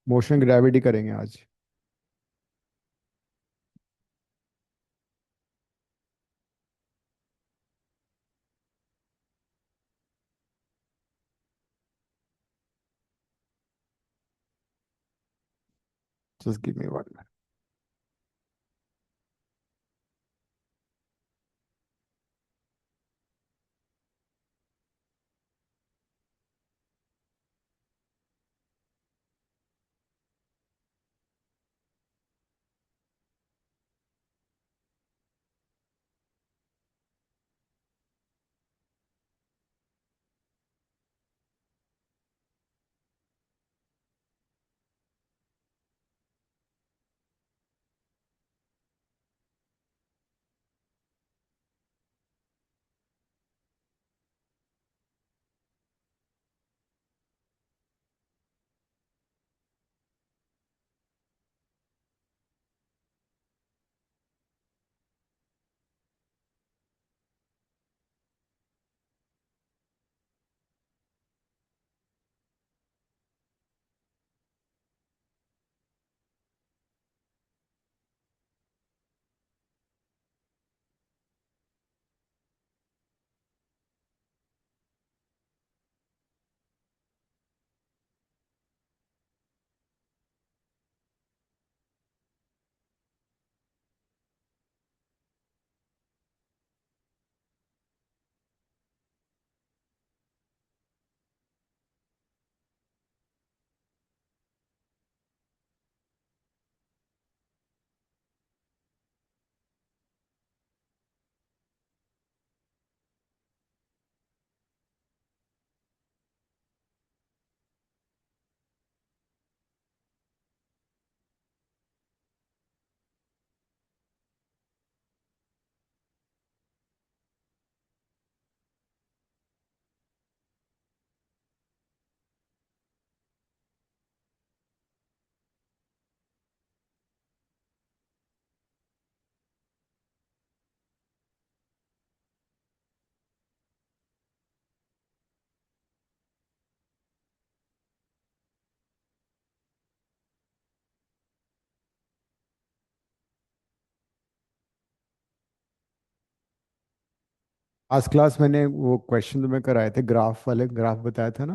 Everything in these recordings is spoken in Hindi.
मोशन ग्रेविटी करेंगे आज। Just give me one. आज क्लास मैंने वो क्वेश्चन तुम्हें कराए थे, ग्राफ वाले, ग्राफ बताया था ना।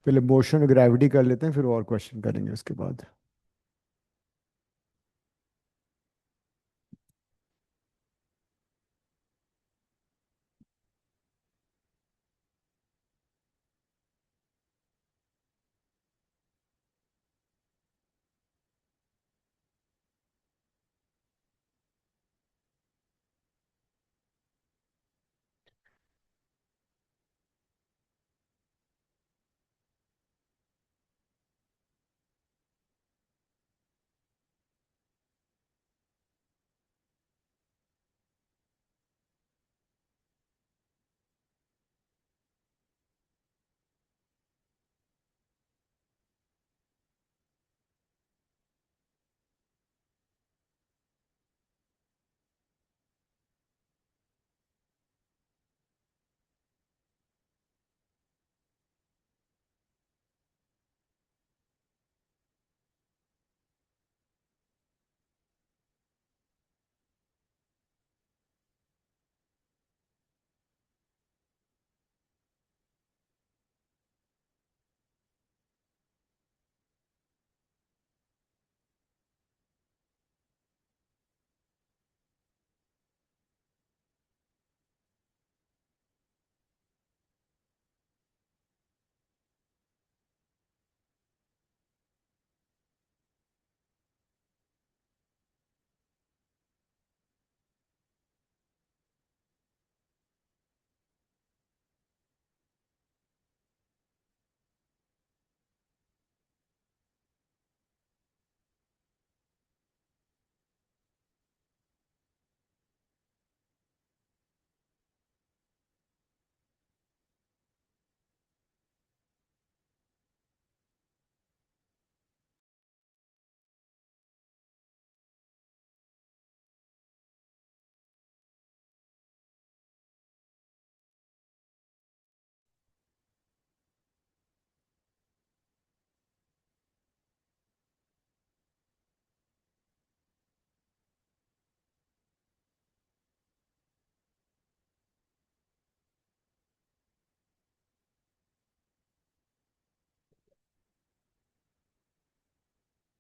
पहले मोशन ग्रेविटी कर लेते हैं, फिर और क्वेश्चन करेंगे उसके बाद।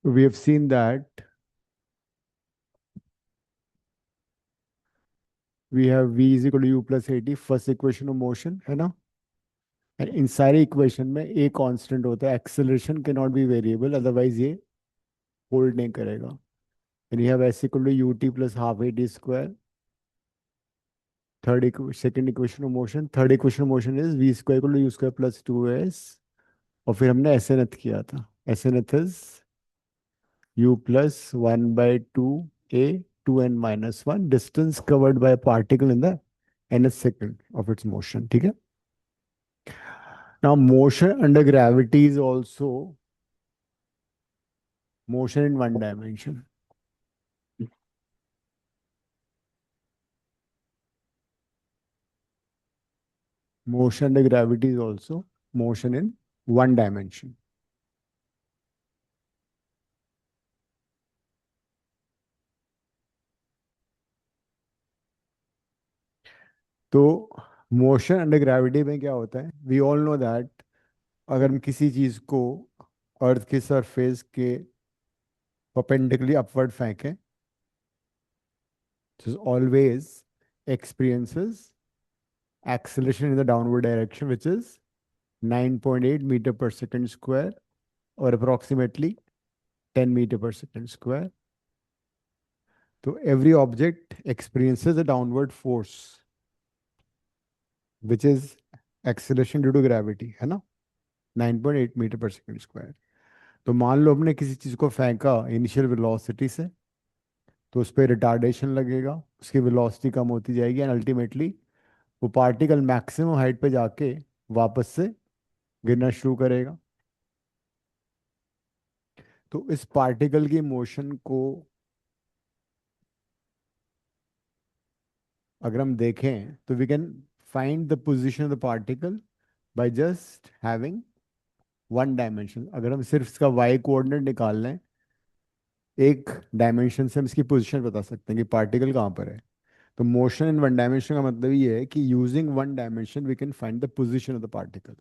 we have seen that we have v is equal to u plus at, first equation of motion है ना. And इन सारे इक्वेशन में ए कांस्टेंट होता है, acceleration can not be variable, otherwise ये होल्ड नहीं करेगा. And you have s equal to u t plus half a t square. Second equation of motion, third equation of motion is v square equal to u square plus two s. और फिर हमने एस एन एथ किया था. S n th is u plus 1 by 2a 2n minus 1 distance covered by a particle in the nth second of its motion. ठीक है. Now motion under gravity is also motion in one dimension. Motion under gravity is also motion in one dimension. तो मोशन अंडर ग्रेविटी में क्या होता है, वी ऑल नो दैट अगर हम किसी चीज को अर्थ के सरफेस के परपेंडिकुलरली अपवर्ड फेंकें, so always experiences acceleration in the downward direction, which is 9.8 meter per second square, or approximately 10 meter per second square. So every object experiences a downward force, which is acceleration due to gravity, है ना, 9.8 मीटर पर सेकंड स्क्वायर. तो मान लो हमने किसी चीज को फेंका इनिशियल वेलोसिटी से, तो उस पर रिटार्डेशन लगेगा, उसकी वेलोसिटी कम होती जाएगी, एंड अल्टीमेटली वो पार्टिकल मैक्सिमम हाइट पे जाके वापस से गिरना शुरू करेगा. तो इस पार्टिकल की मोशन को अगर हम देखें तो we can find the position of the particle by just having one dimension. अगर हम सिर्फ इसका वाई कोऑर्डिनेट निकाल लें, एक डायमेंशन से हम इसकी पोजीशन बता सकते हैं कि पार्टिकल कहाँ पर है. तो मोशन इन वन डायमेंशन का मतलब ये है कि using one dimension we can find the position of the particle,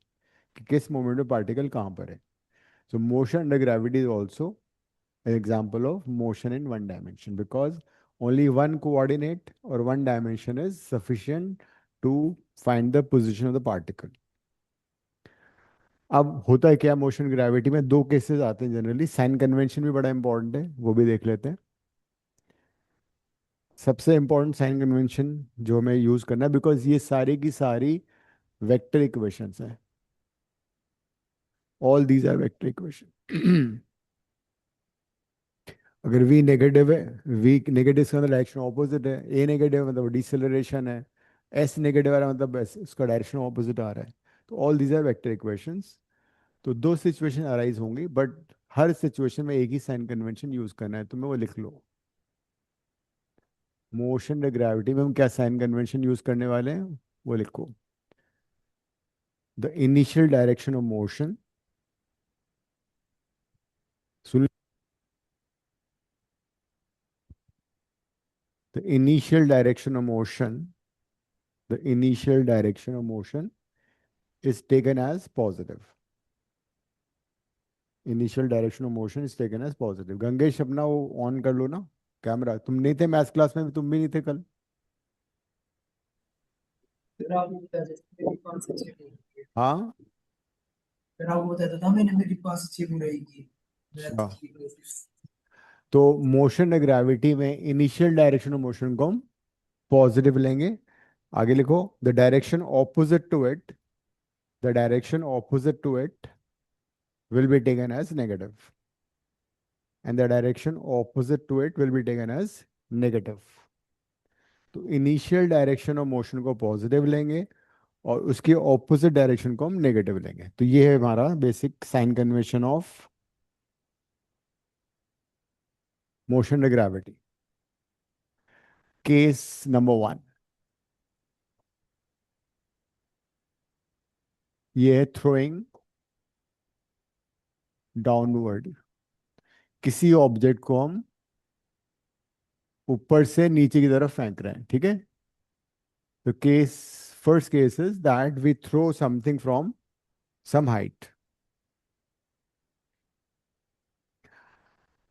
कि किस मोमेंट में पार्टिकल कहाँ पर है. So motion under gravity is also an example of motion in one dimension, because only one coordinate or one dimension is sufficient to find the position of the particle. अब होता है क्या मोशन ग्रेविटी में, दो केसेस आते हैं जनरली. साइन कन्वेंशन भी बड़ा इंपॉर्टेंट है, वो भी देख लेते हैं. सबसे इंपॉर्टेंट साइन कन्वेंशन जो हमें यूज करना है, बिकॉज ये सारी की सारी वेक्टर इक्वेशंस हैं. All these are vector equation. अगर v नेगेटिव है, v नेगेटिव इसका मतलब डायरेक्शन ऑपोजिट है. a नेगेटिव मतलब डिसेलरेशन है. s नेगेटिव आ रहा है मतलब इसका डायरेक्शन ऑपोजिट आ रहा है. तो all these are vector equations. तो दो सिचुएशन अराइज होंगी, बट हर सिचुएशन में एक ही साइन कन्वेंशन यूज करना है, तुम्हें वो लिख लो. मोशन द ग्रेविटी में हम क्या साइन कन्वेंशन यूज करने वाले हैं वो लिखो. The initial direction of motion, सुन, the initial direction of motion, the initial direction of motion is taken as positive. Initial direction of motion is taken as positive. Gangesh अपना वो ऑन कर लो ना कैमरा. तुम नहीं थे मैथ्स क्लास में, तुम भी नहीं थे कल. फिर आप वो बता देते मेरी पास अच्छी रहेगी। हाँ. फिर आप वो बताता था मैंने मेरी पास अच्छी रहेगी मैथ अच्छा, की बेसिस। तो मोशन ग्रेविटी में इनिशियल डायरेक्शन ऑफ मोशन को हम पॉजिटिव लेंगे. आगे लिखो, the direction opposite to it, the direction opposite to it will be taken as negative, and the direction opposite to it will be taken as negative. तो इनिशियल डायरेक्शन ऑफ मोशन को पॉजिटिव लेंगे और उसकी ऑपोजिट डायरेक्शन को हम नेगेटिव लेंगे. तो ये है हमारा basic sign convention of motion gravity. Case number 1, ये है थ्रोइंग डाउनवर्ड. किसी ऑब्जेक्ट को हम ऊपर से नीचे की तरफ फेंक रहे हैं, ठीक है. तो case first case is that we throw something from some height.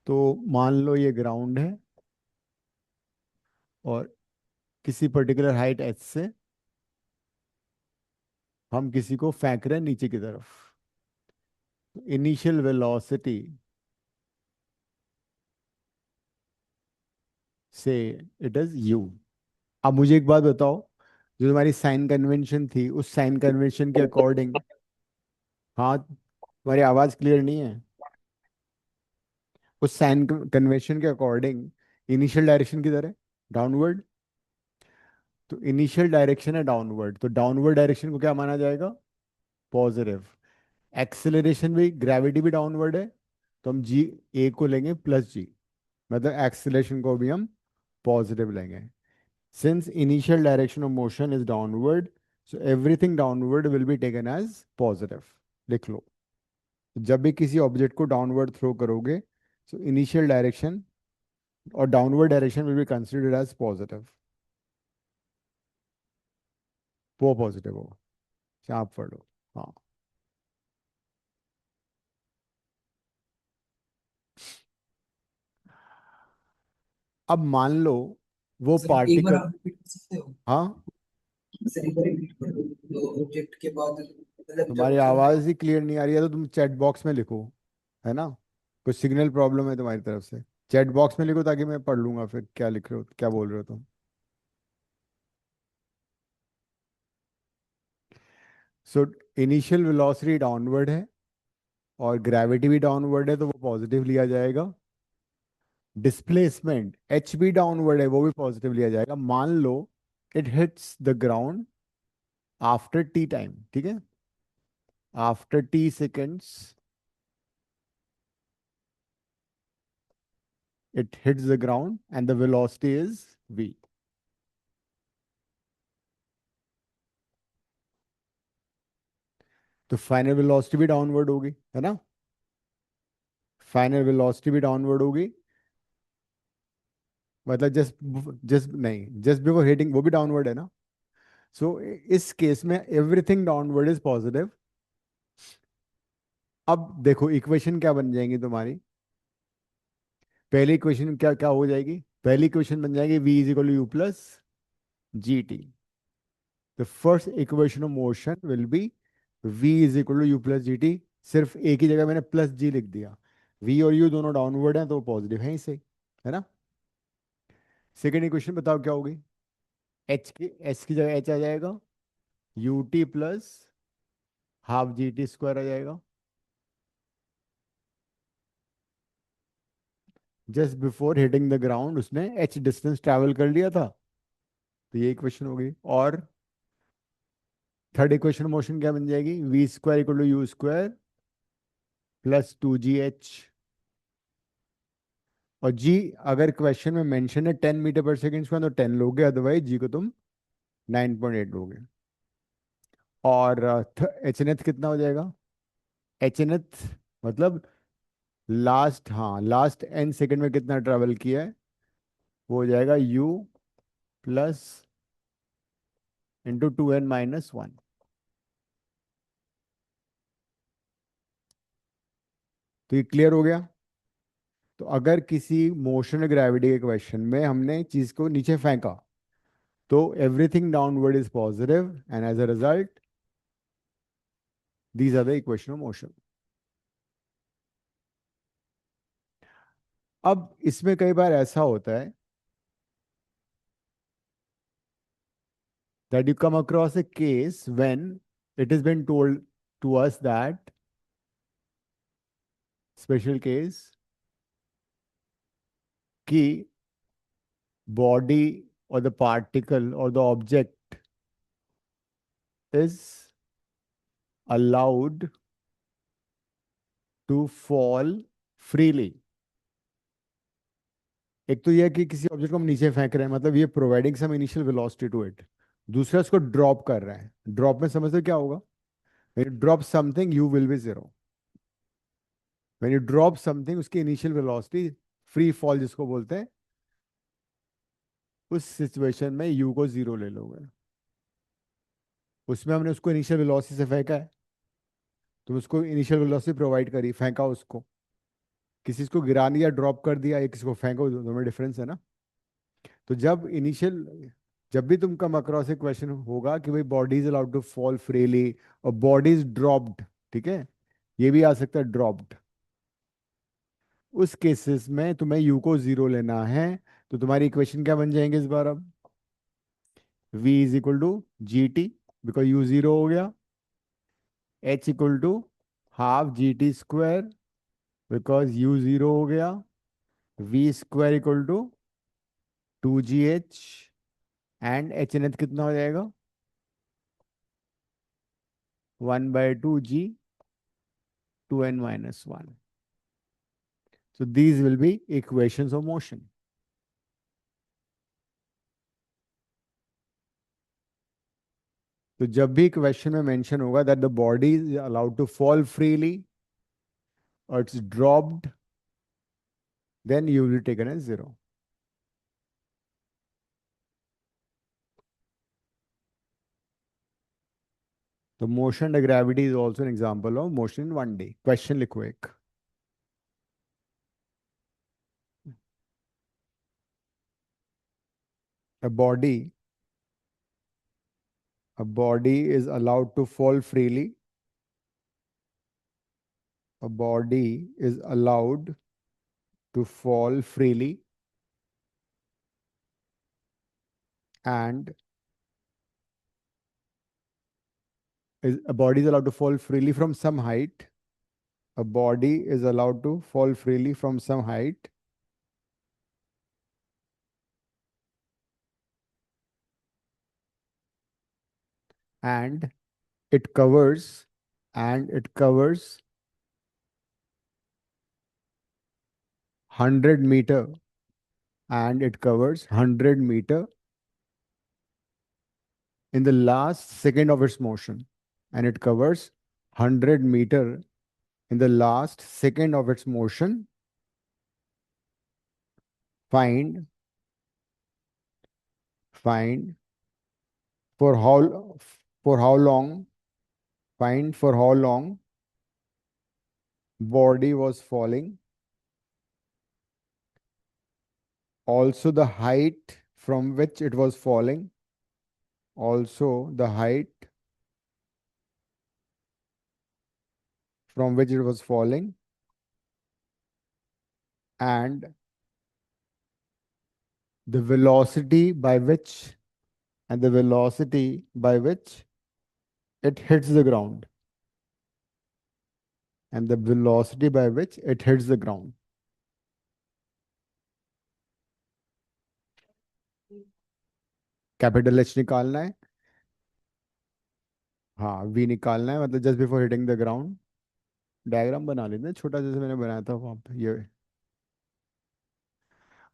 तो मान लो ये ग्राउंड है और किसी पर्टिकुलर हाइट h से हम किसी को फेंक रहे हैं नीचे की तरफ। इनिशियल वेलोसिटी से इट इज u। अब मुझे एक बात बताओ, जो तुम्हारी साइन कन्वेंशन थी उस साइन कन्वेंशन के अकॉर्डिंग, हाँ तुम्हारी आवाज क्लियर नहीं है, उस साइन कन्वेंशन के अकॉर्डिंग इनिशियल डायरेक्शन किधर है? डाउनवर्ड। तो इनिशियल डायरेक्शन है डाउनवर्ड, तो डाउनवर्ड डायरेक्शन को क्या माना जाएगा? पॉजिटिव। एक्सेलरेशन भी, ग्रेविटी भी डाउनवर्ड है, तो हम जी ए को लेंगे प्लस जी, मतलब एक्सेलरेशन को भी हम पॉजिटिव लेंगे। Since initial direction of motion is downward, so everything downward will be taken as positive. लिख लो, जब भी किसी ऑब्जेक्ट को डाउनवर्ड थ्रो करोगे, सो इनिशियल डायरेक्शन और downward direction will be considered as positive, वो पॉजिटिव होगा। अच्छा, आप पढ़ लो। हाँ। अब मान लो वो सर एक बार पार्टिकल, आप रिपीट कर सकते हो? हाँ सर एक बार रिपीट कर दो, तो ऑब्जेक्ट के बाद मतलब तुम्हारी जब थ्रो आवाज करो। ही क्लियर नहीं आ रही है तो तुम चैट बॉक्स में लिखो, है ना? कुछ सिग्नल प्रॉब्लम है तुम्हारी तरफ से। चैट बॉक्स में लिखो ताकि मैं पढ़ लूंगा फिर क्या लिख रहे हो, क्या बोल रहे हो तुम। सो इनिशियल वेलोसिटी डाउनवर्ड है और ग्रेविटी भी डाउनवर्ड है, तो वो पॉजिटिव लिया जाएगा। डिस्प्लेसमेंट एच भी डाउनवर्ड है, वो भी पॉजिटिव लिया जाएगा। मान लो it hits the ground after T time, ठीक है, after T seconds it hits the ground and the velocity is v। तो फाइनल वेलोसिटी भी डाउनवर्ड होगी, है ना? फाइनल वेलोसिटी भी डाउनवर्ड होगी, मतलब जस्ट जस्ट नहीं, जस्ट बिफोर हिटिंग वो भी डाउनवर्ड है ना। सो इस केस में एवरीथिंग डाउनवर्ड इज पॉजिटिव। अब देखो इक्वेशन क्या बन जाएंगी तुम्हारी। पहली इक्वेशन क्या क्या हो जाएगी? पहली इक्वेशन बन जाएगी v is equal u plus g t. The first equation of motion will be v is equal to u plus g t. सिर्फ एक ही जगह मैंने प्लस जी लिख दिया, v और u दोनों डाउनवर्ड हैं तो पॉजिटिव है इसे, है ना? सेकेंड इक्वेशन बताओ क्या होगी? h की जगह h आ जाएगा, u t plus half g t square आ जाएगा। Just before hitting the ground उसने h डिस्टेंस ट्रैवल कर लिया था, तो ये इक्वेशन हो गई। और थर्ड इक्वेशन मोशन क्या बन जाएगी? V square equal to u square plus two g h. और जी अगर क्वेश्चन में मेंशन है 10 मीटर पर सेकेंड स्क्वायर तो 10 लोगे, अदरवाइज जी को तुम 9.8 लोगे। और एच एन एथ कितना हो जाएगा? एच एन एथ मतलब लास्ट, हाँ लास्ट एन सेकेंड में कितना ट्रेवल किया है, वो हो जाएगा u plus into two n minus one. तो ये क्लियर हो गया। तो अगर किसी मोशन ग्रेविटी के क्वेश्चन में हमने चीज को नीचे फेंका, तो everything downward is positive and as a result these are the equation of motion. अब इसमें कई बार ऐसा होता है that you come across a case when it has been told to us that special case कि body or the particle or the object is allowed to fall freely। एक तो यह है कि किसी ऑब्जेक्ट को हम नीचे फेंक रहे हैं, मतलब ये providing some initial velocity to it. दूसरा इसको ड्रॉप कर रहे हैं। ड्रॉप में समझते क्या होगा? When you drop something you will be zero. When you drop something उसकी इनिशियल वेलोसिटी, फ्री फॉल जिसको बोलते हैं, उस सिचुएशन में यू को जीरो ले लोगे। उसमें हमने उसको इनिशियल वेलोसिटी से फेंका है, तो उसको इनिशियल वेलोसिटी प्रोवाइड करी, फेंका उसको किसी को गिरा दिया, ड्रॉप कर दिया, एक किसी को फेंको, दोनों में डिफरेंस है ना। तो जब भी तुम कम अक्रॉस एक क्वेश्चन होगा कि भाई body is allowed to fall freely और बॉडी इज ड्रॉप्ड, ठीक है, ये भी आ सकता है ड्रॉप्ड, उस केसेस में तुम्हें यू को जीरो लेना है। तो तुम्हारी इक्वेशन क्या बन जाएंगे इस बार अब? v is equal to g t, because u zero हो गया, h equal to half g t square, because u zero हो गया, v square equal to two g h, and h n h कितना हो जाएगा? 1/2 g 2n-1। So these will be equations of motion. तो जब भी क्वेश्चन में मेंशन होगा that the body is allowed to fall freely और it's dropped, then you will taken as zero. तो motion under gravity is also an example of motion in 1D. Question लिखो एक. A body, a body is allowed to fall freely. A body is allowed to fall freely and a body is allowed to fall freely from some height. A body is allowed to fall freely from some height and it covers it covers 100 meter, and it covers 100 meter in the last second of its motion, and it covers 100 meter in the last second of its motion. Find for how long, find for how long body was falling, also the height from which it was falling, also the height from which it was falling, and the velocity by which the velocity by which it hits the ground, and the velocity by which it hits the ground. Capital h निकालना है. हाँ, वी निकालना है, मतलब just before hitting the ground. Diagram बना लेते हैं छोटा, जैसे मैंने बनाया था वहां पे ये.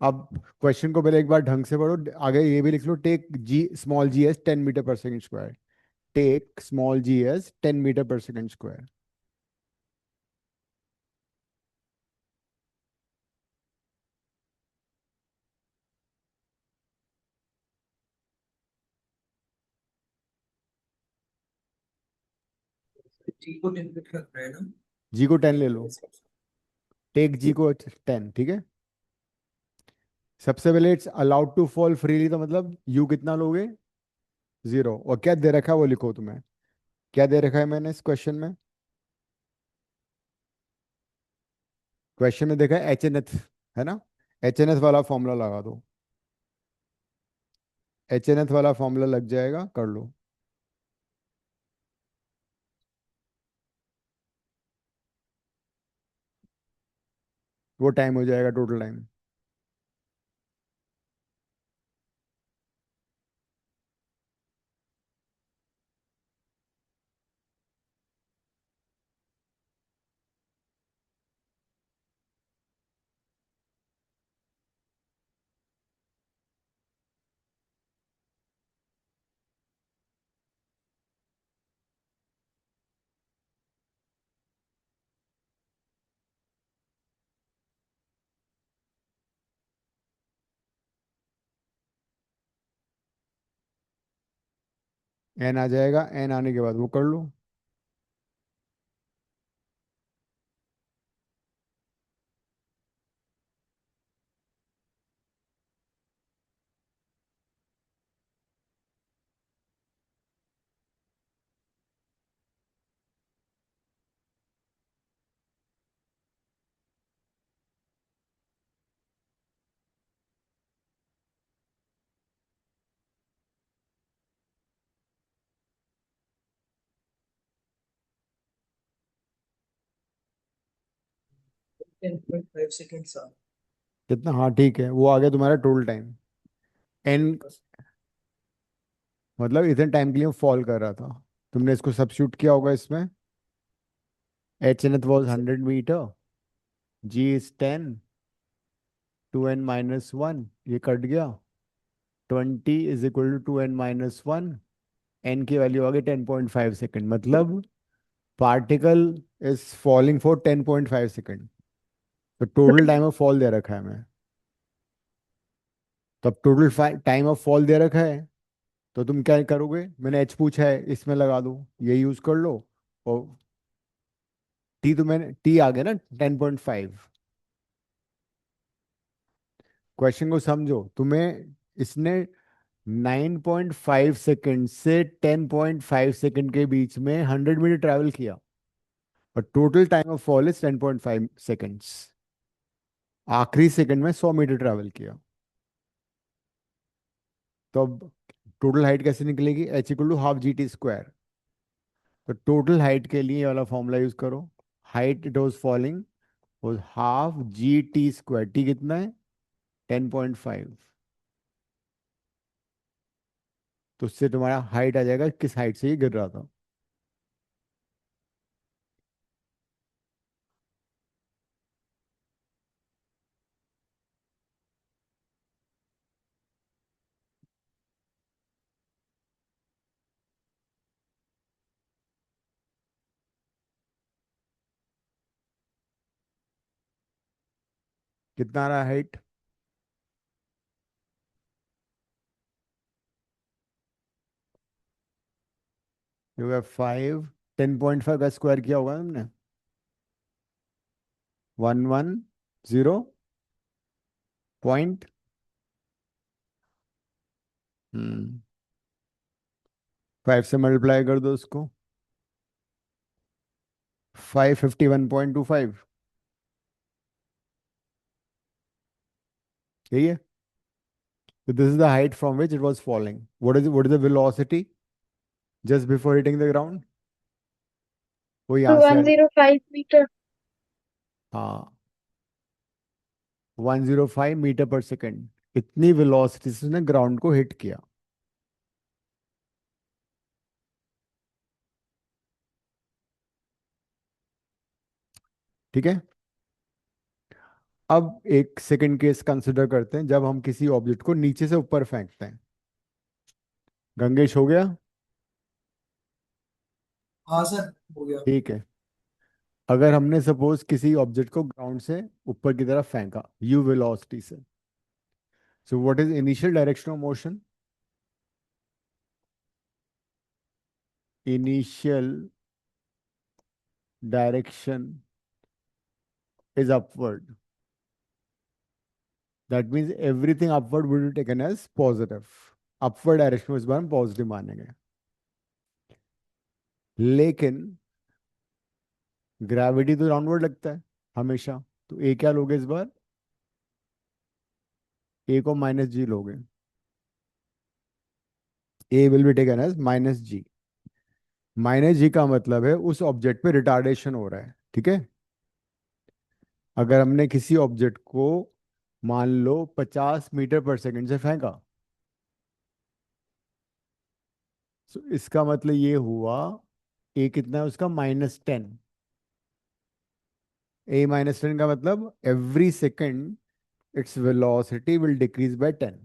अब क्वेश्चन को पहले एक बार ढंग से पढ़ो, आगे ये भी लिख लो. टेक जी स्मॉल जी एस 10 मीटर पर second square. Take small G S 10 metre पर सेकेंड स्क्वायर. जी को 10 फिट रख रहे हैं ना। जी को 10 ले लो. टेक जी को 10, ठीक है. सबसे पहले it's allowed to fall freely, तो मतलब यू कितना लोगे? जीरो. और क्या दे रखा है वो लिखो तुम्हें. क्या दे रखा है मैंने इस क्वेश्चन में? क्वेश्चन में देखा है एच एन एथ, है ना. एच एन एथ वाला फॉर्मूला लगा दो. एच एन एथ वाला फॉर्मूला लग जाएगा, कर लो. वो टाइम हो जाएगा, टोटल टाइम. एन आ जाएगा, एन आने के बाद वो कर लो. 10.5 सेकेंड्स। कितना, हाँ ठीक है, वो आ गया तुम्हारा टोटल टाइम। एन मतलब इतने टाइम के लिए फॉल कर रहा था, तुमने इसको सब्स्टिट्यूट किया होगा इसमें। H nth was 100 meter, g is 10, 2n-1, ये कट गया। 20 = 2n-1, एन की वैल्यू आ गई 10.5 सेकेंड, मतलब particle is falling for 10.5 second. तो टोटल टाइम ऑफ फॉल दे रखा है हमें, तो अब टोटल टाइम ऑफ फॉल दे रखा है, तो तुम क्या करोगे, मैंने एच पूछा है इसमें लगा दो, ये यूज कर लो। और टी, तो मैंने टी आ गया ना 10.5। क्वेश्चन को समझो, तुम्हें इसने 9.5 सेकेंड से 10.5 सेकेंड के बीच में 100 मीटर ट्रैवल किया, और total time of fall is 10.5 seconds. आखिरी सेकंड में 100 मीटर ट्रैवल किया। तो अब टोटल हाइट कैसे निकलेगी, H = ½ GT²। तो टोटल हाइट के लिए ये वाला फॉर्मूला यूज करो। Height it was falling was ½ GT²। T कितना है, 10.5। तो उससे तुम्हारा हाइट आ जाएगा, किस हाइट से ये गिर रहा था। कितना आ रहा है हाइट, यू हैव 5। 10.5 का स्क्वायर किया होगा हमने, 110 हम्म 5 से मल्टीप्लाई कर दो उसको, 551.25। यही है। So this is the height from which it was falling. What is the velocity just before hitting the ground? वो तो यहाँ से 105 मीटर। हाँ, 105 मीटर पर सेकेंड, इतनी वेलोसिटी से उसने ग्राउंड को हिट किया। ठीक है। अब एक सेकंड केस कंसिडर करते हैं, जब हम किसी ऑब्जेक्ट को नीचे से ऊपर फेंकते हैं। गंगेश हो गया। हाँ सर, हो गया। ठीक है। अगर हमने सपोज किसी ऑब्जेक्ट को ग्राउंड से ऊपर की तरफ फेंका यू वेलोसिटी से, so what is initial direction of motion. Initial direction is upward. That means everything upward will be taken as positive. Upward direction में इस बार हम पॉजिटिव मानेंगे। लेकिन ग्रेविटी तो डाउनवर्ड लगता है हमेशा, तो ए क्या लोगे इस बार, ए को -G लोगे। A will be taken as -G। -G का मतलब है उस ऑब्जेक्ट पे रिटार्डेशन हो रहा है, ठीक है। अगर हमने किसी ऑब्जेक्ट को मान लो 50 मीटर पर सेकंड से फेंका, तो इसका मतलब ये हुआ, ए कितना है उसका, -10। A-10 का मतलब every second its velocity will decrease by 10।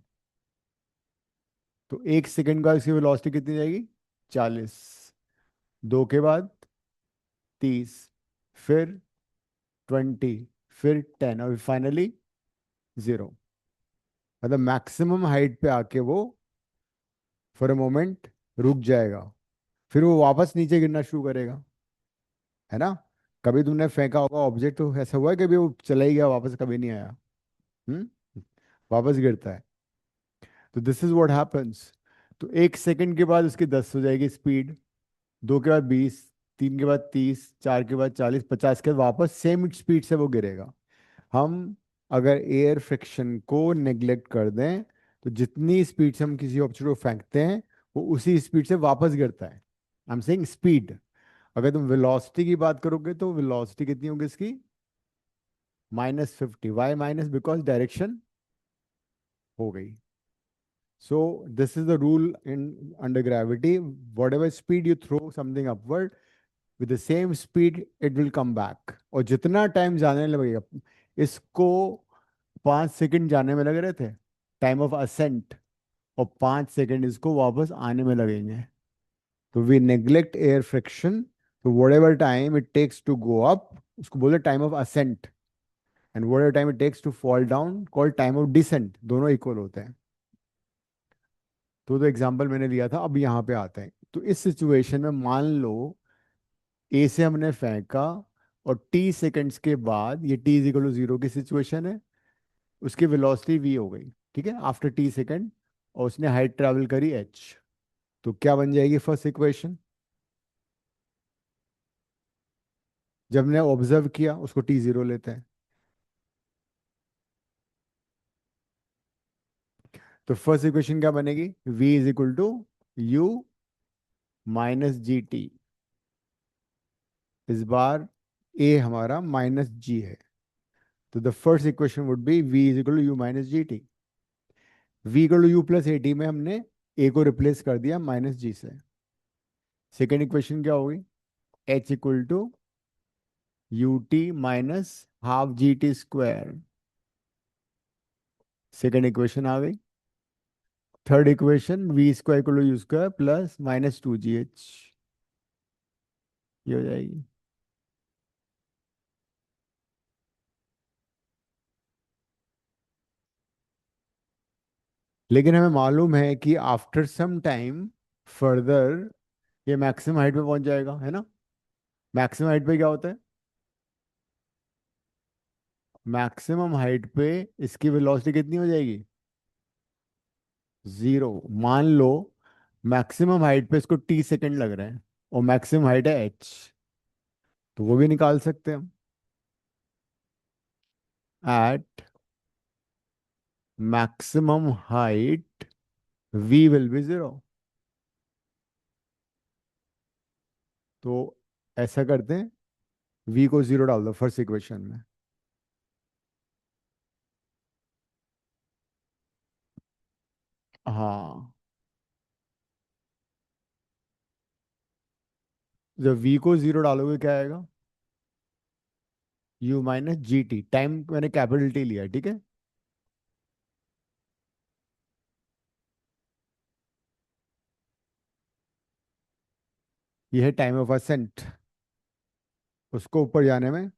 तो एक सेकेंड का इसकी वेलोसिटी कितनी जाएगी, 40। दो के बाद 30, फिर 20, फिर 10, और फाइनली 0। मतलब मैक्सिमम हाइट पे आके वो फॉर अ मोमेंट रुक जाएगा, फिर वो वापस नीचे गिरना शुरू करेगा, है ना। कभी तुमने फेंका होगा ऑब्जेक्ट, तो ऐसा हुआ है कभी वो चला ही गया वापस कभी नहीं आया। वापस गिरता है। तो दिस इज व्हाट हैपेंस। तो एक सेकंड के बाद उसकी 10 हो जाएगी स्पीड, दो के बाद 20, तीन के बाद 30, चार के बाद 40, 50 के बाद वापस सेम स्पीड से वो गिरेगा। हम अगर एयर फ्रिक्शन को नेग्लेक्ट कर दें, तो जितनी स्पीड से हम किसी ऑब्जेक्ट को फेंकते हैं वो उसी स्पीड से वापस गिरता है। I am saying speed. अगर तुम वेलोसिटी की बात करोगे तो वेलोसिटी कितनी होगी इसकी, -50. Y minus? बिकॉज डायरेक्शन हो गई. So this is the rule in under gravity. Whatever speed you throw something upward, with the same speed it will come back. और जितना टाइम जाने लगेगा, इसको 5 सेकंड जाने में लग रहे थे, टाइम ऑफ असेंट, और 5 सेकंड इसको वापस आने में लगेंगे. तो वी नेग्लेक्ट एयर फ्रिक्शन. तो whatever time it takes to go up, उसको बोलते time of ascent. And whatever time it takes to fall down called time of descent. दोनों इक्वल होते हैं. तो एग्जाम्पल मैंने लिया था. अब यहाँ पे आते हैं. तो इस सिचुएशन में मान लो ए से हमने फेंका, और टी सेकंड्स के बाद, ये टी इज इक्वल टू 0 की सिचुएशन है, उसकी वेलोसिटी वी हो गई. ठीक है, आफ्टर टी सेकंड. और उसने हाइट ट्रैवल करी एच. तो क्या बन जाएगी फर्स्ट इक्वेशन? जब ने ऑब्जर्व किया, उसको टी 0 लेते हैं. तो फर्स्ट इक्वेशन क्या बनेगी? v is equal to u minus g t. इस बार ए हमारा माइनस जी है. तो the first equation would be v is equal to u minus g t. v equal to u plus a t में हमने a को रिप्लेस कर दिया माइनस जी से. सेकेंड इक्वेशन क्या होगी? h equal to u t minus half g t square. Second equation आ गई. Third equation v square equal to u square plus minus two g h. ये हो जाएगी. लेकिन हमें मालूम है कि आफ्टर सम टाइम फर्दर ये मैक्सिमम हाइट पे पहुंच जाएगा, है ना? मैक्सिमम हाइट पे क्या होता है? मैक्सिमम हाइट पे इसकी वेलोसिटी कितनी हो जाएगी? 0. मान लो मैक्सिमम हाइट पे इसको टी सेकंड लग रहे हैं, और मैक्सिमम हाइट है एच. तो वो भी निकाल सकते हैं हम. At maximum height v will be 0. तो ऐसा करते हैं, वी को 0 डाल दो फर्स्ट इक्वेशन में. हाँ, जब वी को 0 डालोगे क्या आएगा? You minus g T. Time मैंने कैपिटल टी लिया, ठीक है. ये है टाइम ऑफ असेंट. उसको ऊपर जाने में,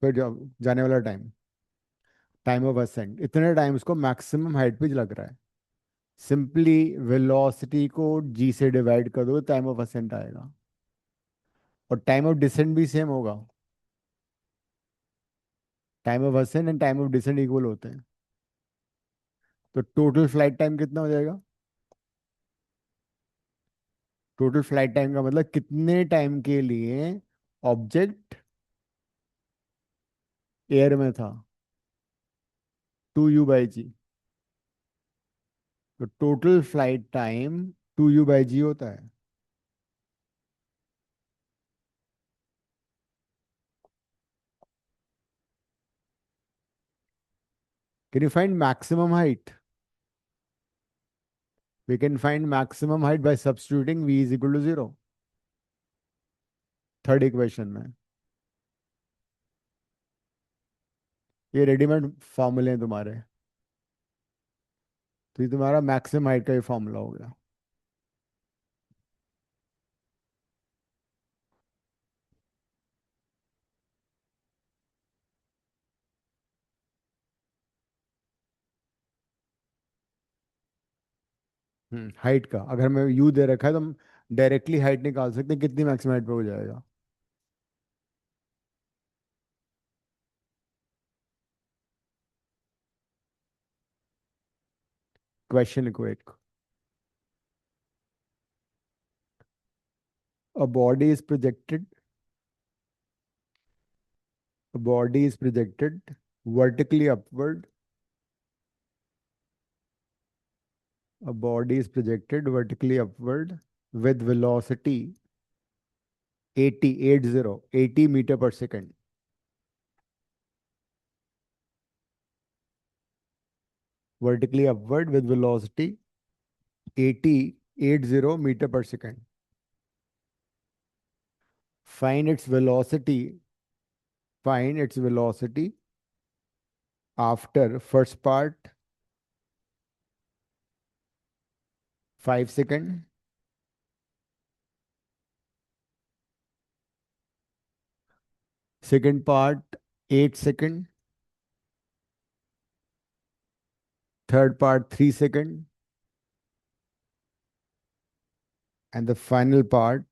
फिर जाने वाला टाइम, टाइम ऑफ असेंट. इतने टाइम उसको मैक्सिमम हाइट पे लग रहा है. सिंपली वेलोसिटी को जी से डिवाइड कर दो, टाइम ऑफ असेंट आएगा. और टाइम ऑफ डिसेंट भी सेम होगा. Time of ascent and time of descent equal होते हैं. तो टोटल फ्लाइट टाइम कितना हो जाएगा? टोटल फ्लाइट टाइम का मतलब कितने टाइम के लिए ऑब्जेक्ट एयर में था. 2u/g. तो टोटल फ्लाइट टाइम 2u/g होता है. Can you find maximum height? We can find maximum height by substituting v is equal to 0. Third equation में. ये रेडीमेड फॉर्मूले हैं तुम्हारे. तो ये तुम्हारा मैक्सिमम हाइट का ये फॉर्मूला हो गया. हाइट का अगर हमें u दे रखा है, तो हम डायरेक्टली हाइट निकाल सकते हैं कितनी मैक्सिमम हाइट पे हो जाएगा. क्वेश्चन लिखो एक. A body is projected. A body is projected vertically upward. A body is projected vertically upward with velocity 80 meter per second. vertically upward with velocity 80 meter per second. Find its velocity. Find its velocity after first part 5 second, second part 8 second, third part 3 second, and the final part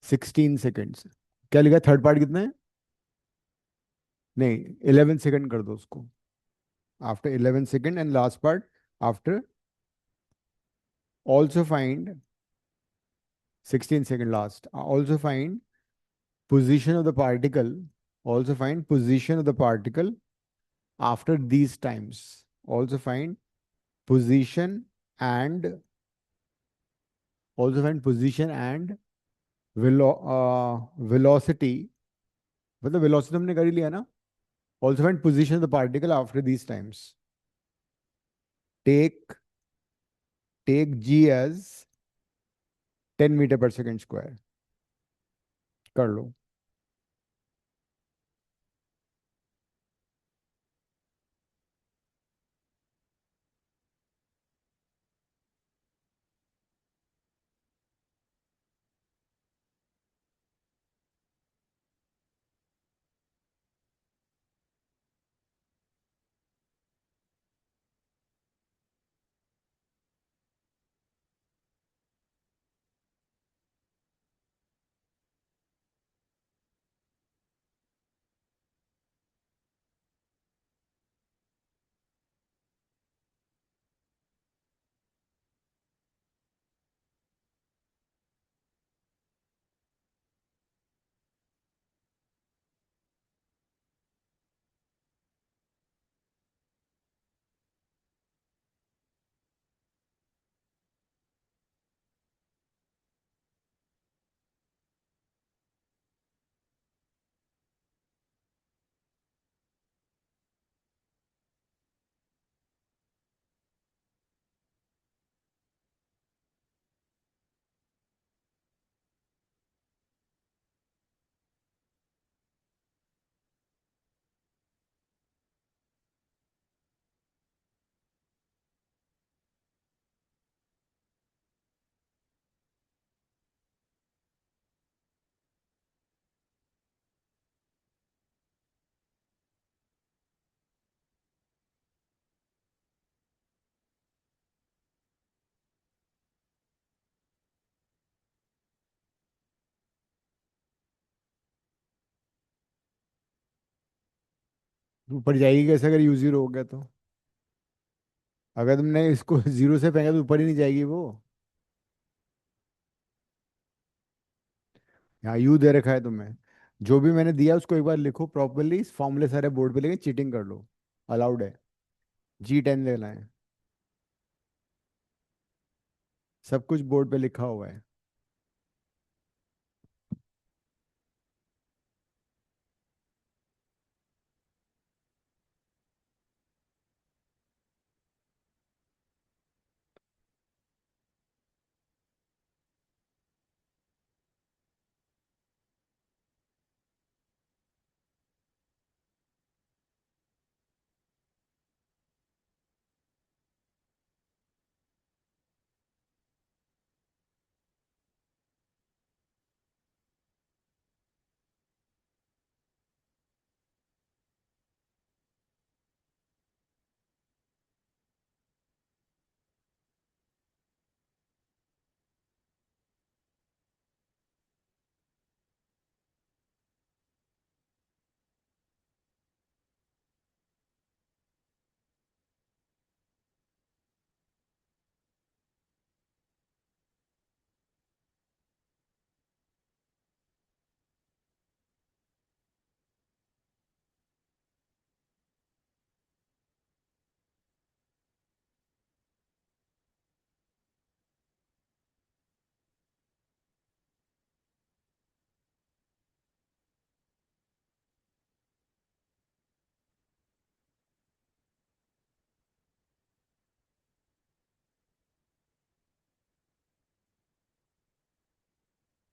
16 seconds. क्या लिखा थर्ड पार्ट कितना है? नहीं, 11 सेकंड कर दो उसको. After 11 second and last part after. Also find 16 second last. Also find position of the particle. Also find position of the particle after these times. Also find position and also find position and velocity. मतलब velocity हमने कर ही लिया ना. Also find position of the particle after these times. Take g as 10 meter per second square. कर लो. ऊपर जाएगी कैसे अगर यू जीरो हो गया तो? अगर तुमने इसको जीरो से फेंका तो ऊपर ही नहीं जाएगी वो. यहाँ यू दे रखा है तुम्हें. जो भी मैंने दिया उसको एक बार लिखो प्रॉपरली. इस फॉर्मूले सारे बोर्ड पे लेके चीटिंग कर लो. अलाउड है. G10 लेना है. सब कुछ बोर्ड पे लिखा हुआ है.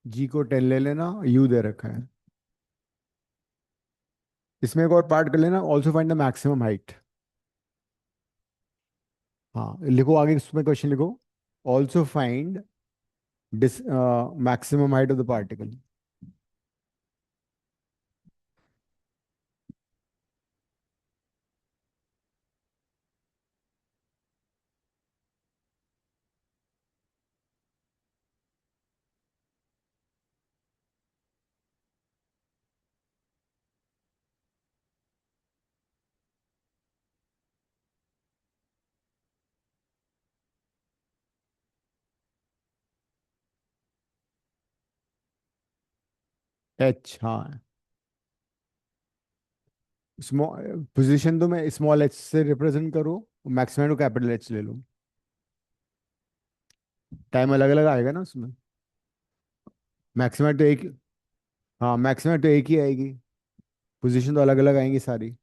जी को 10 ले लेना, यू दे रखा है। इसमें एक और पार्ट कर लेना, also find the maximum height. हाँ लिखो आगे, इसमें क्वेश्चन लिखो, also find this maximum height of the particle. H, हाँ। स्मॉल पोजीशन तो मैं स्मॉल एच से रिप्रेजेंट करूँ, मैक्सिमम को कैपिटल एच ले लूँ। टाइम अलग अलग आएगा ना उसमें। मैक्सिमम तो एक, हाँ मैक्सिमम तो एक ही आएगी, पोजीशन तो अलग अलग आएंगी सारी।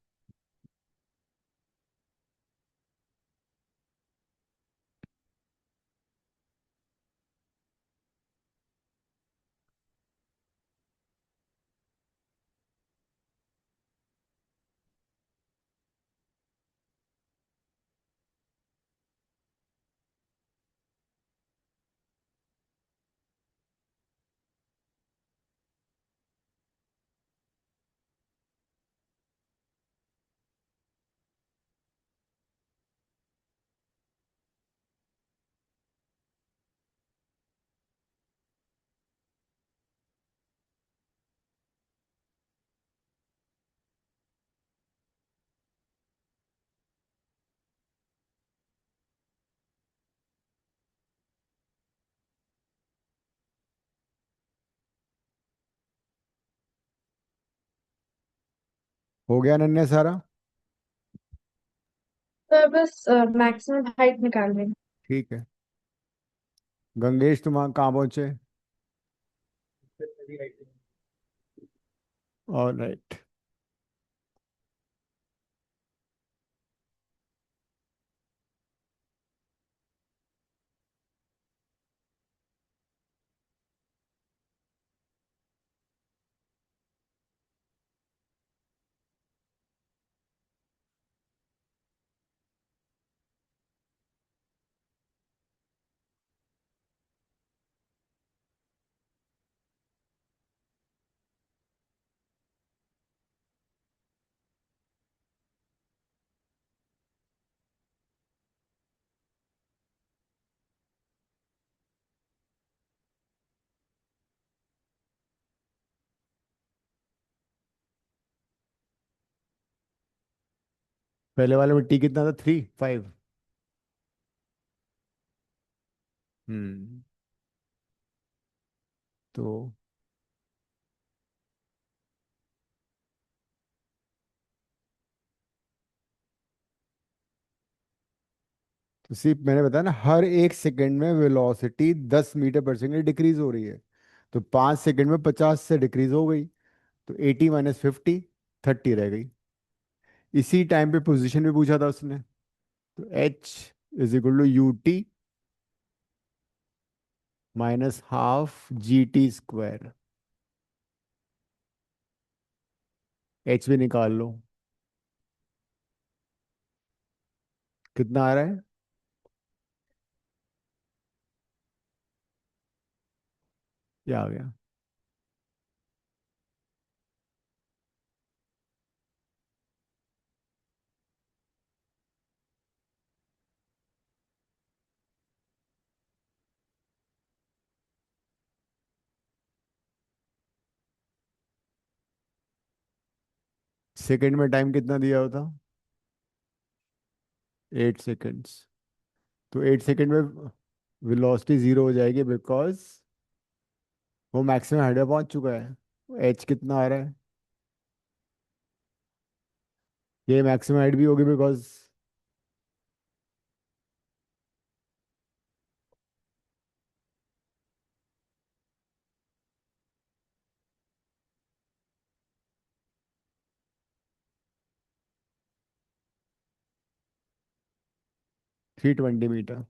हो गया नन्हे सारा। तो बस मैक्सिमम हाइट निकाल लेंगे। ठीक है। गंगेश तुम कहाँ पहुंचे? All right. पहले वाले में टी कितना था, 3 5? हम्म। तो सिर्फ मैंने बताया ना, हर एक सेकंड में velocity 10 metre per second decrease हो रही है। तो 5 सेकंड में 50 से डिक्रीज हो गई, तो 80 - 50, 30 रह गई। इसी टाइम पे पोजीशन भी पूछा था उसने, तो H = UT -12 GT²। एच भी निकाल लो, कितना आ रहा है? क्या आ गया? सेकंड में टाइम कितना दिया होता? 8 सेकंड्स। तो 8 सेकंड में वेलोसिटी जीरो हो जाएगी, बिकॉज वो मैक्सिमम हाइट पे पहुंच चुका है। एच कितना आ रहा है? ये मैक्सिमम हाइट भी होगी, बिकॉज 320 मीटर।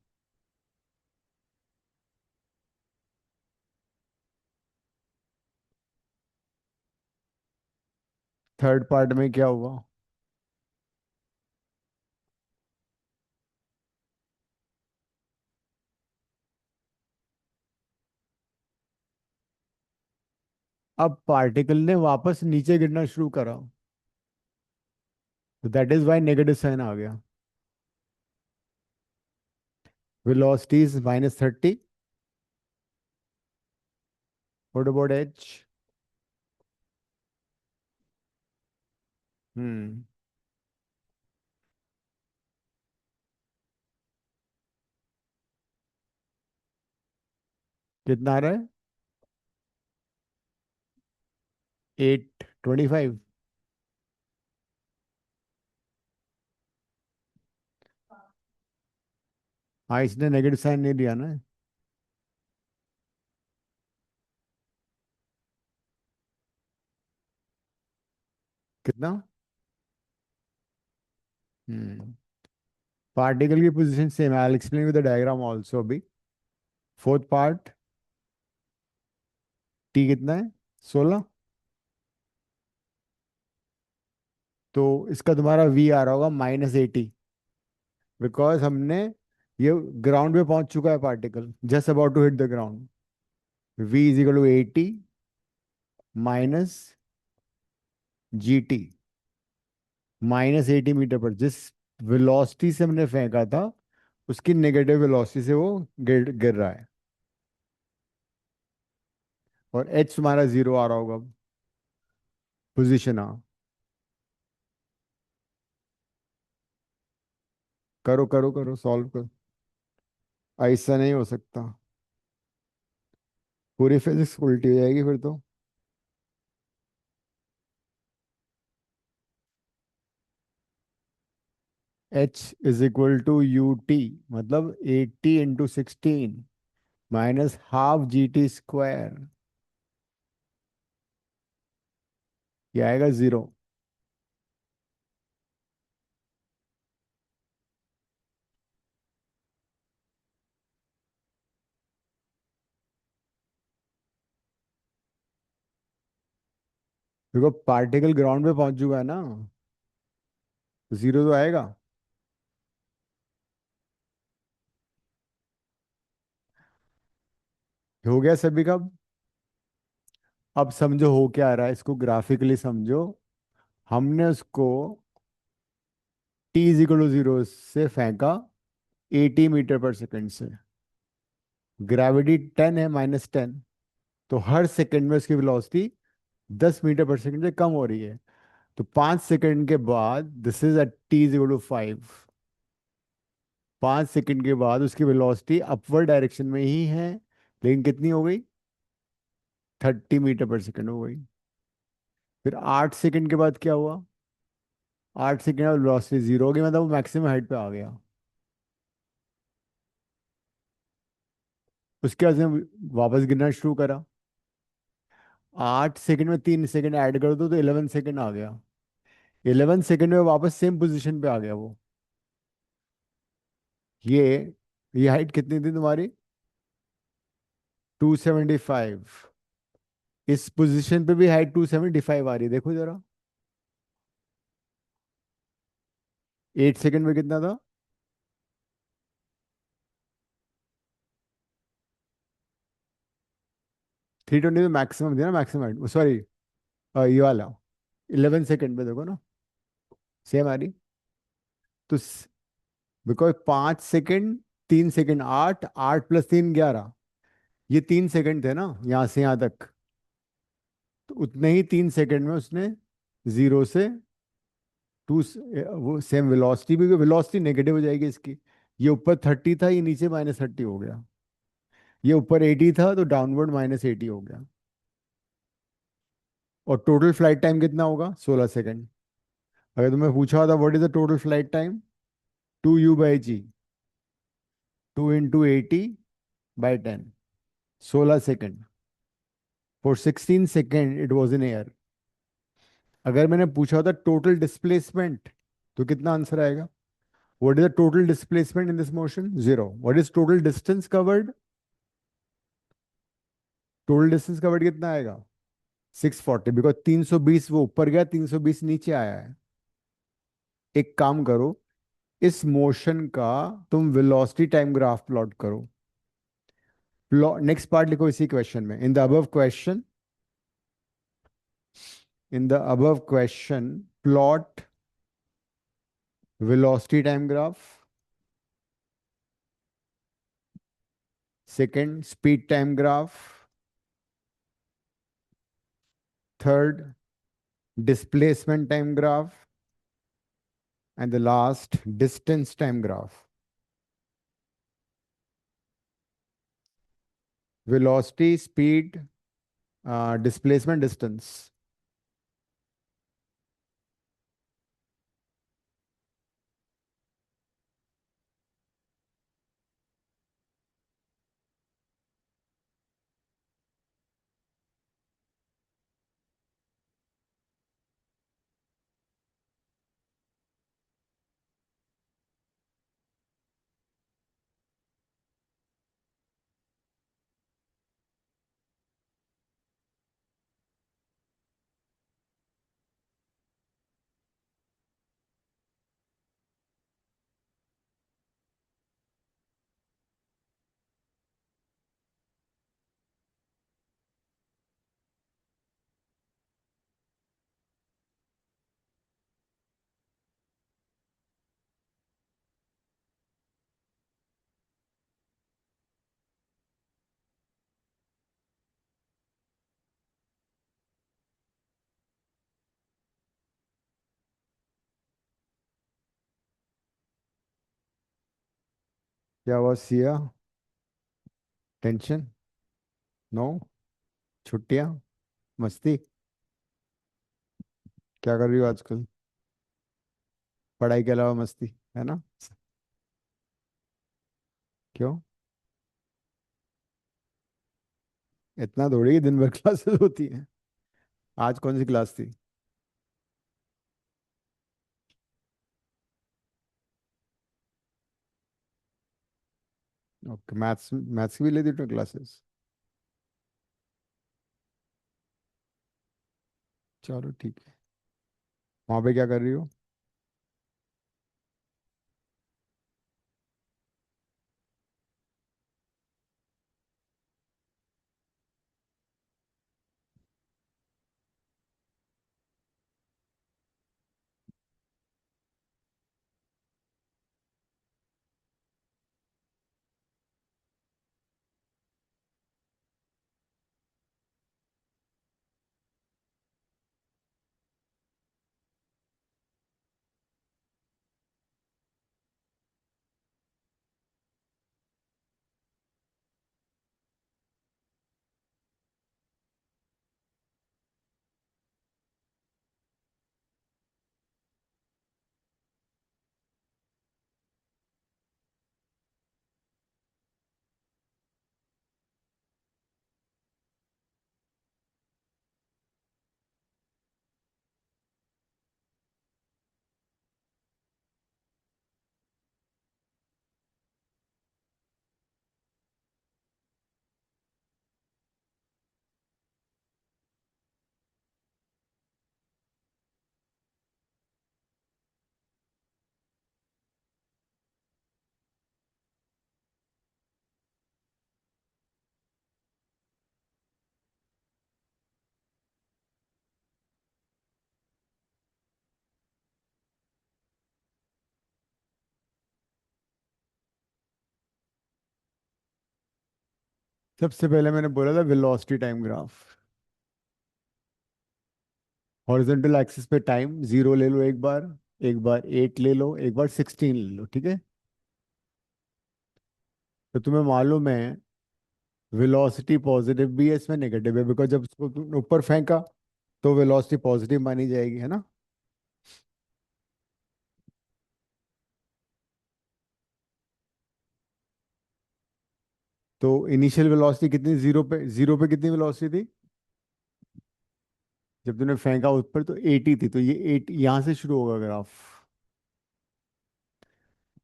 थर्ड पार्ट में क्या हुआ? अब पार्टिकल ने वापस नीचे गिरना शुरू करा, तो that is why negative sign आ गया। Velocity is -30। What about h? Hmm कितना आ रहा है? 825। हाँ, इसने नेगेटिव साइन नहीं दिया ना। कितना? हम्म पार्टिकल की पोजीशन सेम है, I explain with the diagram also अभी। फोर्थ पार्ट, टी कितना है? 16। तो इसका तुम्हारा वी आ रहा होगा -80, बिकॉज हमने ये ग्राउंड पे पहुंच चुका है particle, just about to hit the ground. V is equal to 80 minus GT, -80 meter per जिस वेलोसिटी से हमने फेंका था, उसकी नेगेटिव वेलोसिटी से वो गिर गिर रहा है। और एच तुम्हारा 0 आ रहा होगा पोजिशन। हाँ, करो करो करो, सॉल्व करो। ऐसा नहीं हो सकता, पूरी फिजिक्स उल्टी हो जाएगी फिर तो। H is equal to UT, मतलब 80 × 16 माइनस हाफ GT²। ये आएगा 0। देखो पार्टिकल ग्राउंड पे पहुंच चुका है ना, तो 0 तो आएगा। हो गया सभी का? अब समझो हो क्या रहा है, इसको ग्राफिकली समझो। हमने उसको t = 0 से फेंका 80 मीटर पर सेकंड से। ग्रेविटी 10 है, -10। तो हर सेकंड में उसकी वेलोसिटी 10 मीटर पर सेकंड से कम हो रही है। तो 5 सेकंड के बाद, this is at t = 5, 5 second के बाद उसकी वेलोसिटी अपवर्ड डायरेक्शन में ही है, लेकिन कितनी हो गई? 30 मीटर पर सेकंड हो गई। फिर 8 सेकंड के बाद क्या हुआ? 8 सेकंड बाद वेलोसिटी 0 हो गई, मतलब वो मैक्सिमम हाइट पे आ गया। उसके बाद उसने वापस गिरना शुरू करा। 8 सेकंड में 3 सेकंड ऐड कर दो तो 11 सेकंड आ गया। 11 सेकंड में वापस सेम पोजीशन पे आ गया वो। ये ये हाइट कितनी थी तुम्हारी? 275। इस पोजीशन पे भी हाइट 275 आ रही है, देखो जरा। 8 सेकंड में कितना था? 320 तो मैक्सिमम थी ना, मैक्सिमम हाइट, सॉरी ये वाला। 11 सेकंड में देखो ना, सेम आ रही। तो बिकॉज 5 सेकंड, 3 सेकंड, 8, 8 + 3 = 11। ये 3 सेकंड थे ना यहाँ से यहाँ तक। तो उतने ही 3 सेकंड में उसने 0 से टू, वो सेम वेलोसिटी भी, वेलोसिटी नेगेटिव हो जाएगी इसकी। ये ऊपर 30 था, ये नीचे -30 हो गया। ये ऊपर 80 था, तो डाउनवर्ड -80 हो गया। और टोटल फ्लाइट टाइम कितना होगा? 16 सेकंड। अगर तुम्हें पूछा होता what is the total flight time, 2U/g, 2 × 80/10, 16 second. For 16 second it was in air. अगर मैंने पूछा होता टोटल डिस्प्लेसमेंट, तो कितना आंसर आएगा? What is the total displacement in this motion? 0। What is total distance covered? Total distance covered कितना आएगा? 640, बिकॉज 320 वो ऊपर गया, 320 नीचे आया है। एक काम करो, इस मोशन का तुम वेलोसिटी टाइम ग्राफ प्लॉट करो। नेक्स्ट पार्ट लिखो इसी क्वेश्चन में, in the above question plot velocity time graph, second speed time graph, third displacement time graph, and the last distance time graph. Velocity, speed, displacement, distance. क्या हुआ सिया? टेंशन? नो? छुट्टियां? मस्ती? क्या कर रही हो आजकल? पढ़ाई के अलावा मस्ती, है ना? क्यों? इतना थोड़ी दिन भर क्लासेस होती हैं। आज कौन सी क्लास थी? ओके, मैथ्स मैथ्स की भी लेती हो क्लासेस? चलो ठीक है। वहां पे क्या कर रही हो? सबसे पहले मैंने बोला था velocity time graph. Horizontal axis पे टाइम 0 ले लो एक बार, एक बार 8 ले लो, एक बार 16 ले लो, ठीक है? तो तुम्हें मालूम है वेलोसिटी पॉजिटिव भी है इसमें, नेगेटिव है, बिकॉज जब उसको तुमने ऊपर फेंका तो वेलोसिटी पॉजिटिव मानी जाएगी, है ना? तो इनिशियल वेलोसिटी कितनी, जीरो पे कितनी वेलोसिटी थी जब तूने फेंका ऊपर? तो 80 थी, तो ये 8 यहाँ से शुरू होगा ग्राफ।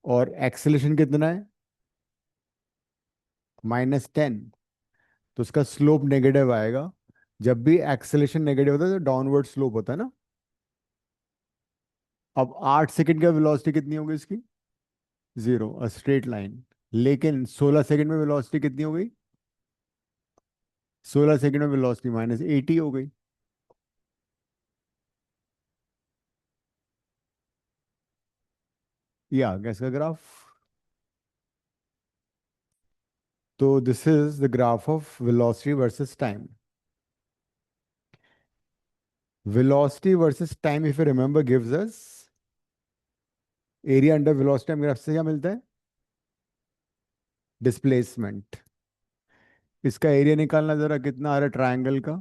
और एक्सेलेरेशन कितना है? -10। तो उसका स्लोप नेगेटिव आएगा, जब भी एक्सेलेरेशन नेगेटिव होता है तो डाउनवर्ड स्लोप होता है ना। अब 8 सेकंड का वेलोसिटी कितनी होगी इसकी? 0, अ स्ट्रेट लाइन। लेकिन 16 सेकंड में वेलोसिटी कितनी हो गई? 16 सेकंड में वेलोसिटी -80 हो गई। ये आ गया इसका ग्राफ। तो this is the graph of velocity versus time. Velocity versus time, if you remember, gives us area under velocity time graph से क्या मिलता है? डिस्प्लेसमेंट। इसका एरिया निकालना जरा, कितना आ रहा है ट्रायंगल का?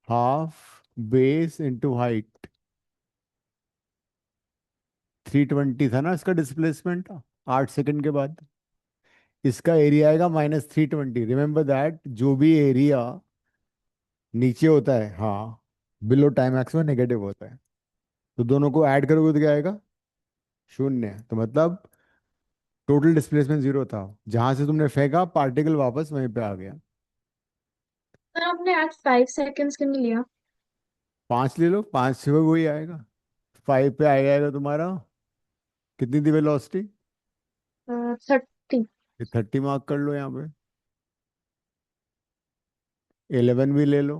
Half base into height. 320 था ना इसका डिस्प्लेसमेंट 8 सेकंड के बाद। इसका एरिया आएगा -320। रिमेंबर दैट जो भी एरिया नीचे होता है, हाँ, बिलो टाइम एक्स में नेगेटिव होता है। तो दोनों को ऐड करोगे तो क्या आएगा? 0। तो मतलब टोटल डिस्प्लेसमेंट 0 था। जहां से तुमने फेंका पार्टिकल वापस वहीं पे आ गया। सर आपने आज 5 सेकेंड्स क्यों नहीं लिया? 5 ले लो, 5 से वही आएगा। 5 पे आएगा तुम्हारा, कितनी थी वेलोसिटी? 30। 30 मार्क कर लो यहाँ पे। 11 भी ले लो।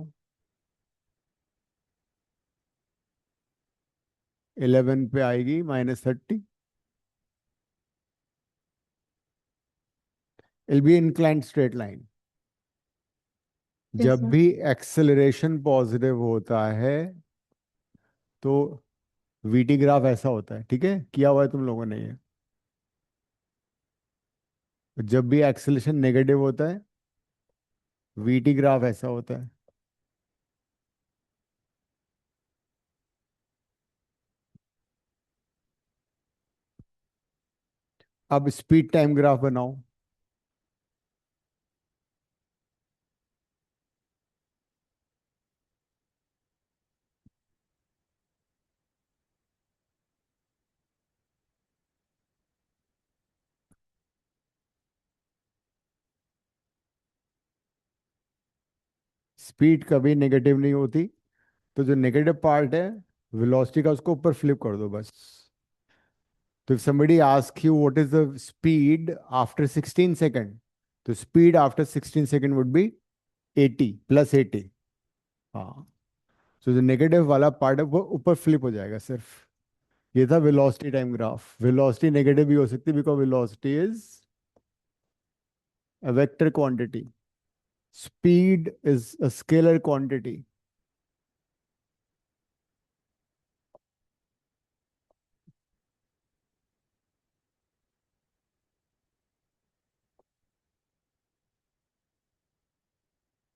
11 पे आएगी -30। I'll be inclined straight line. Yes जब सर। भी एक्सेलरेशन पॉजिटिव होता है तो वीटी ग्राफ ऐसा होता है, ठीक है, किया हुआ है तुम लोगों ने ये। जब भी एक्सेलरेशन नेगेटिव होता है वीटी ग्राफ ऐसा होता है। अब स्पीड टाइम ग्राफ बनाओ। स्पीड कभी नेगेटिव नहीं होती। तो जो नेगेटिव पार्ट है वेलोसिटी का, उसको ऊपर फ्लिप कर दो बस। तो if somebody asks you what is the speed after 16 second, तो speed after 16 second would be 80 + 80। हाँ। तो जो नेगेटिव वाला पार्ट है वो ऊपर फ्लिप हो जाएगा सिर्फ। ये था velocity time graph. Velocity negative भी हो सकती है because velocity is a vector quantity. Speed is a scalar quantity.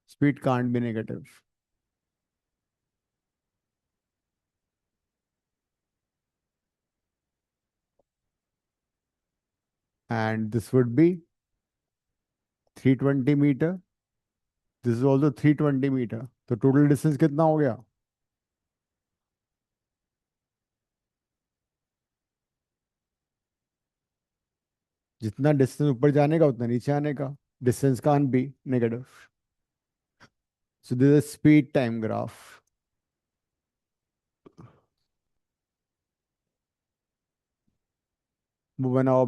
Speed can't be negative. And this would be 320 meter. This is also 320 meter. तो टोटल डिस्टेंस कितना हो गया? जितना डिस्टेंस ऊपर जाने का उतना नीचे आने का। Distance can't be negative. So this is speed time graph. वो बनाओ।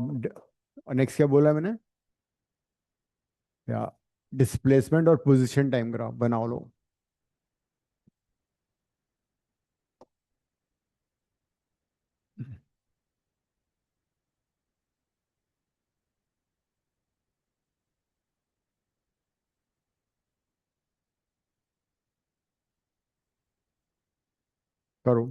नेक्स्ट क्या बोला मैंने? या डिस्प्लेसमेंट और पोजीशन टाइम ग्राफ बनाओ लो। करो।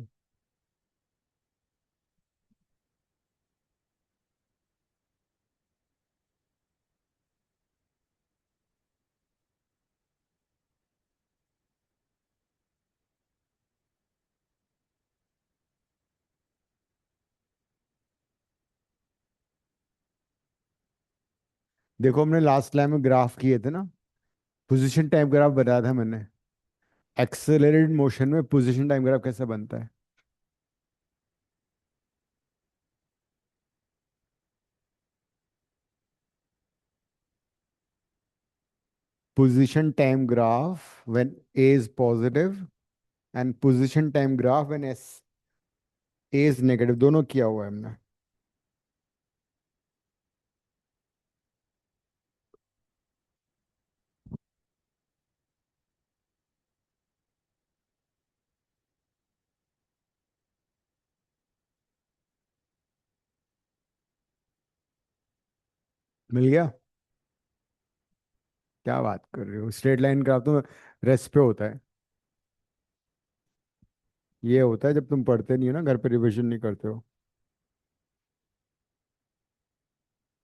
देखो हमने लास्ट क्लास में ग्राफ किए थे ना, पोजीशन टाइम ग्राफ बताया था मैंने। एक्सेलरेटेड मोशन में पोजीशन टाइम ग्राफ कैसे बनता है? position time graph when A is positive and position time graph when A is negative, दोनों किया हुआ है हमने। मिल गया? क्या बात कर रहे हो, स्ट्रेट लाइन ग्राफ तो रेस्ट पे होता है। ये होता है जब तुम पढ़ते नहीं हो ना, घर पे रिवीजन नहीं करते हो।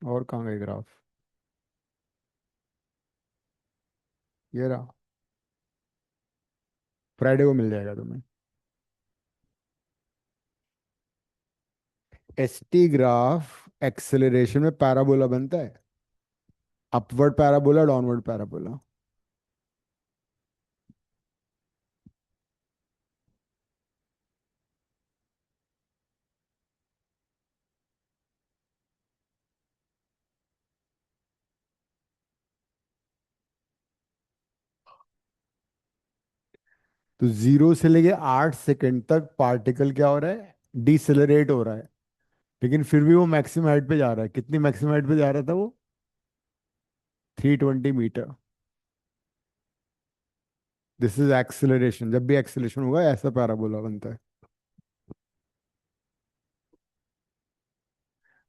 और कहाँ गए ग्राफ? ये रहा, फ्राइडे को मिल जाएगा तुम्हें। एसटी ग्राफ एक्सेलरेशन में पैराबोला बनता है, अपवर्ड पैराबोला, डाउनवर्ड पैराबोला। तो 0 से लेके 8 सेकंड तक पार्टिकल क्या हो रहा है, डिसेलरेट हो रहा है। लेकिन फिर भी वो मैक्सिमम हाइट पे जा रहा है। कितनी मैक्सिमम हाइट पे जा रहा था वो? 320 मीटर। This is acceleration. जब भी एक्सेलरेशन होगा ऐसा पैराबोला बनता है।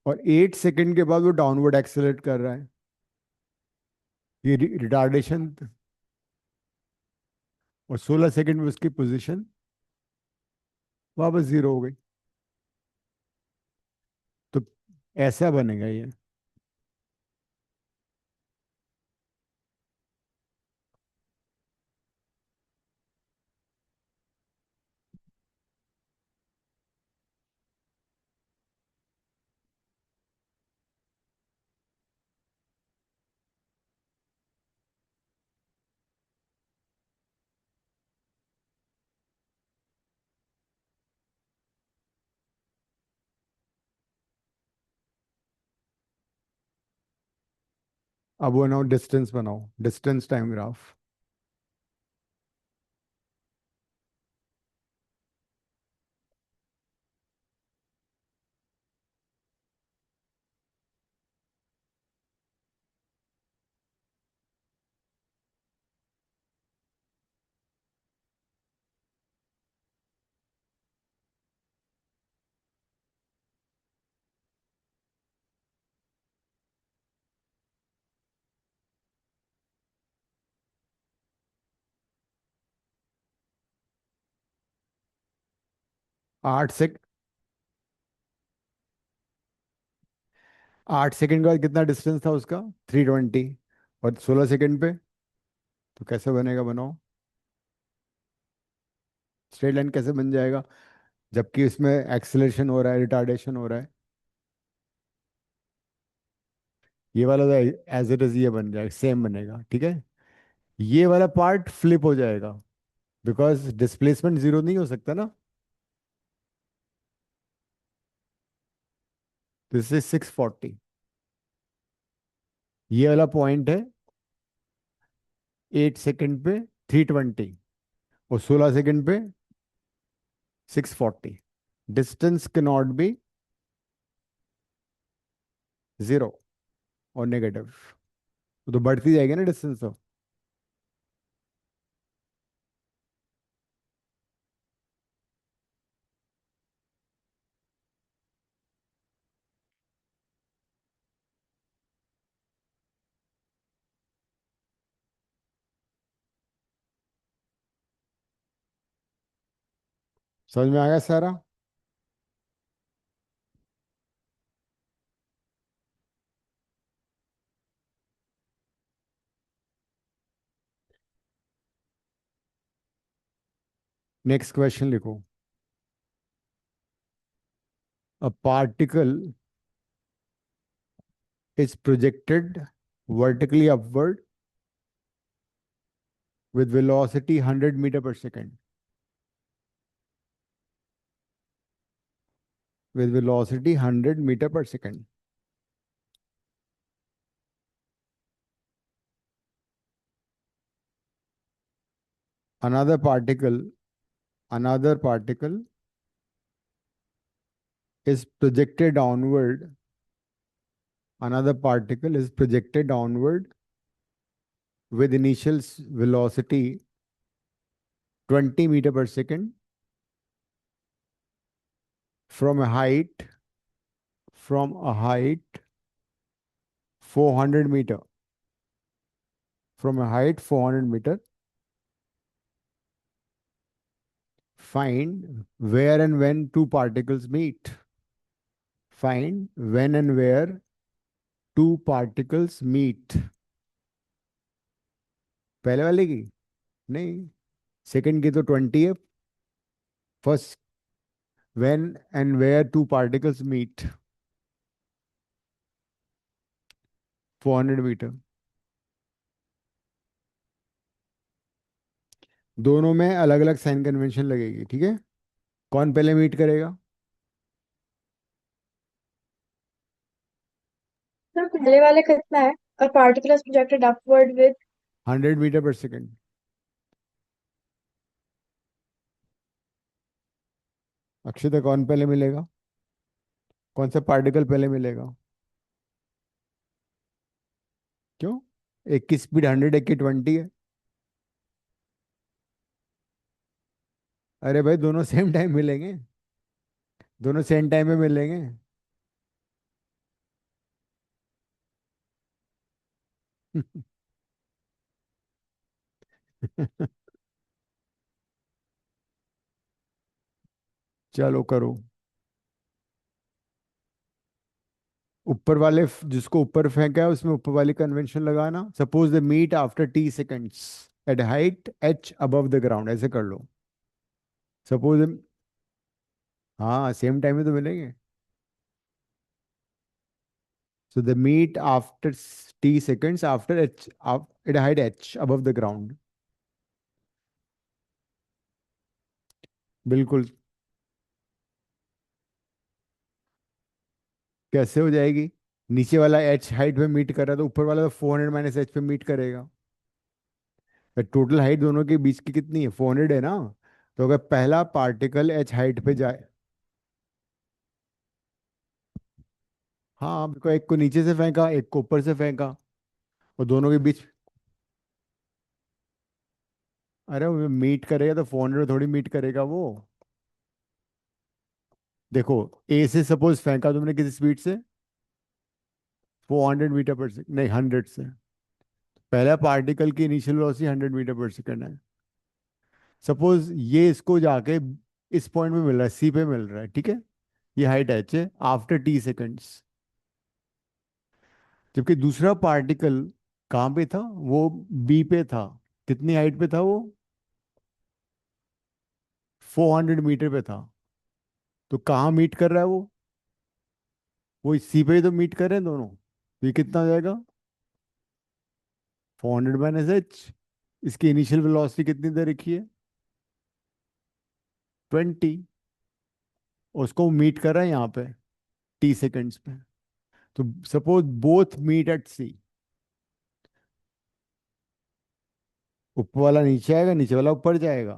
और 8 सेकंड के बाद वो डाउनवर्ड एक्सेलरेट कर रहा है। ये रिटार्डेशन। और 16 सेकंड में उसकी पोजीशन वापस 0 हो गई। तो ऐसा बनेगा ये। अब वो बनाओ, डिस्टेंस बनाओ, डिस्टेंस टाइम ग्राफ। आठ से 8 सेकंड के बाद कितना डिस्टेंस था उसका? 320। और 16 सेकंड पे तो कैसे बनेगा, बनाओ। स्ट्रेट लाइन कैसे बन जाएगा जबकि इसमें एक्सेलरेशन हो रहा है, रिटार्डेशन हो रहा है? ये वाला तो एज इट इज ये बन जाएगा, सेम बनेगा, ठीक है। ये वाला पार्ट फ्लिप हो जाएगा बिकॉज डिस्प्लेसमेंट 0 नहीं हो सकता ना। This is 640। ये वाला पॉइंट है 8 सेकंड पे 320 और 16 सेकंड पे 640। डिस्टेंस के नॉट बी 0 और नेगेटिव। तो बढ़ती जाएगी ना डिस्टेंस तो। समझ में आ गया सारा? नेक्स्ट क्वेश्चन लिखो। A particle is projected vertically upward with velocity 100 meter per second. With velocity 100 meter per second. another particle another particle is projected downward another particle is projected downward with initial velocity 20 meter per second from a height from a height 400 meter from a height 400 meter. Find where and when two particles meet. Find when and where two particles meet. पहले वाले की नहीं, सेकंड की तो 20 है. First, when and where two particles meet. 400 meter. दोनों में अलग अलग साइन कन्वेंशन लगेगी, ठीक है. कौन पहले मीट करेगा? सर पहले वाले कितना है? और particle is projected upward with 100 meter per second. Akshita, कौन पहले मिलेगा? कौन सा पार्टिकल पहले मिलेगा? क्यों? एक की स्पीड 100, एक की 20 है. अरे भाई, दोनों सेम टाइम मिलेंगे. दोनों सेम टाइम में मिलेंगे. चलो करो. ऊपर वाले जिसको ऊपर फेंका है उसमें ऊपर वाली कन्वेंशन लगाना. Suppose the meet after T seconds at height h above the ground. ऐसे कर लो. सपोज, हाँ सेम टाइम में तो मिलेंगे. So the meet after t seconds after h at height h above the ground. बिल्कुल. कैसे हो जाएगी? नीचे वाला h हाइट पे मीट कर रहा है तो ऊपर वाला तो 400 माइनस h पे मीट करेगा. टोटल हाइट दोनों के बीच की कितनी है? 400 है ना. तो अगर पहला पार्टिकल h हाइट पे जाए, हाँ, बिल्कुल. एक को नीचे से फेंका, एक को ऊपर से फेंका, और दोनों के बीच. अरे वो मीट करेगा तो 400 थोड़ी मीट करेगा वो. देखो, ए से सपोज फेंका तुमने किसी स्पीड से 400 मीटर पर सेकंड, नहीं 100 से. पहला पार्टिकल की initial velocity 100 meter per second है. सपोज ये इसको जाके इस पॉइंट पे मिल रहा है, सी पे मिल रहा है, ठीक है. ये हाइट एच है आफ्टर टी सेकंड्स. जबकि दूसरा पार्टिकल कहाँ पे था? वो बी पे था. कितनी हाइट पे था वो? 400 मीटर पे था. तो कहाँ मीट कर रहा है वो सी पे ही तो मीट कर रहे हैं दोनों. तो ये कितना आ जाएगा? 400 माइनस एच. इसकी इनिशियल वेलोसिटी कितनी दे रखी है? 20. उसको मीट कर रहा है यहाँ पे टी सेकंड्स पे. तो सपोज बोथ मीट एट सी. ऊपर वाला नीचे आएगा, नीचे वाला ऊपर जाएगा.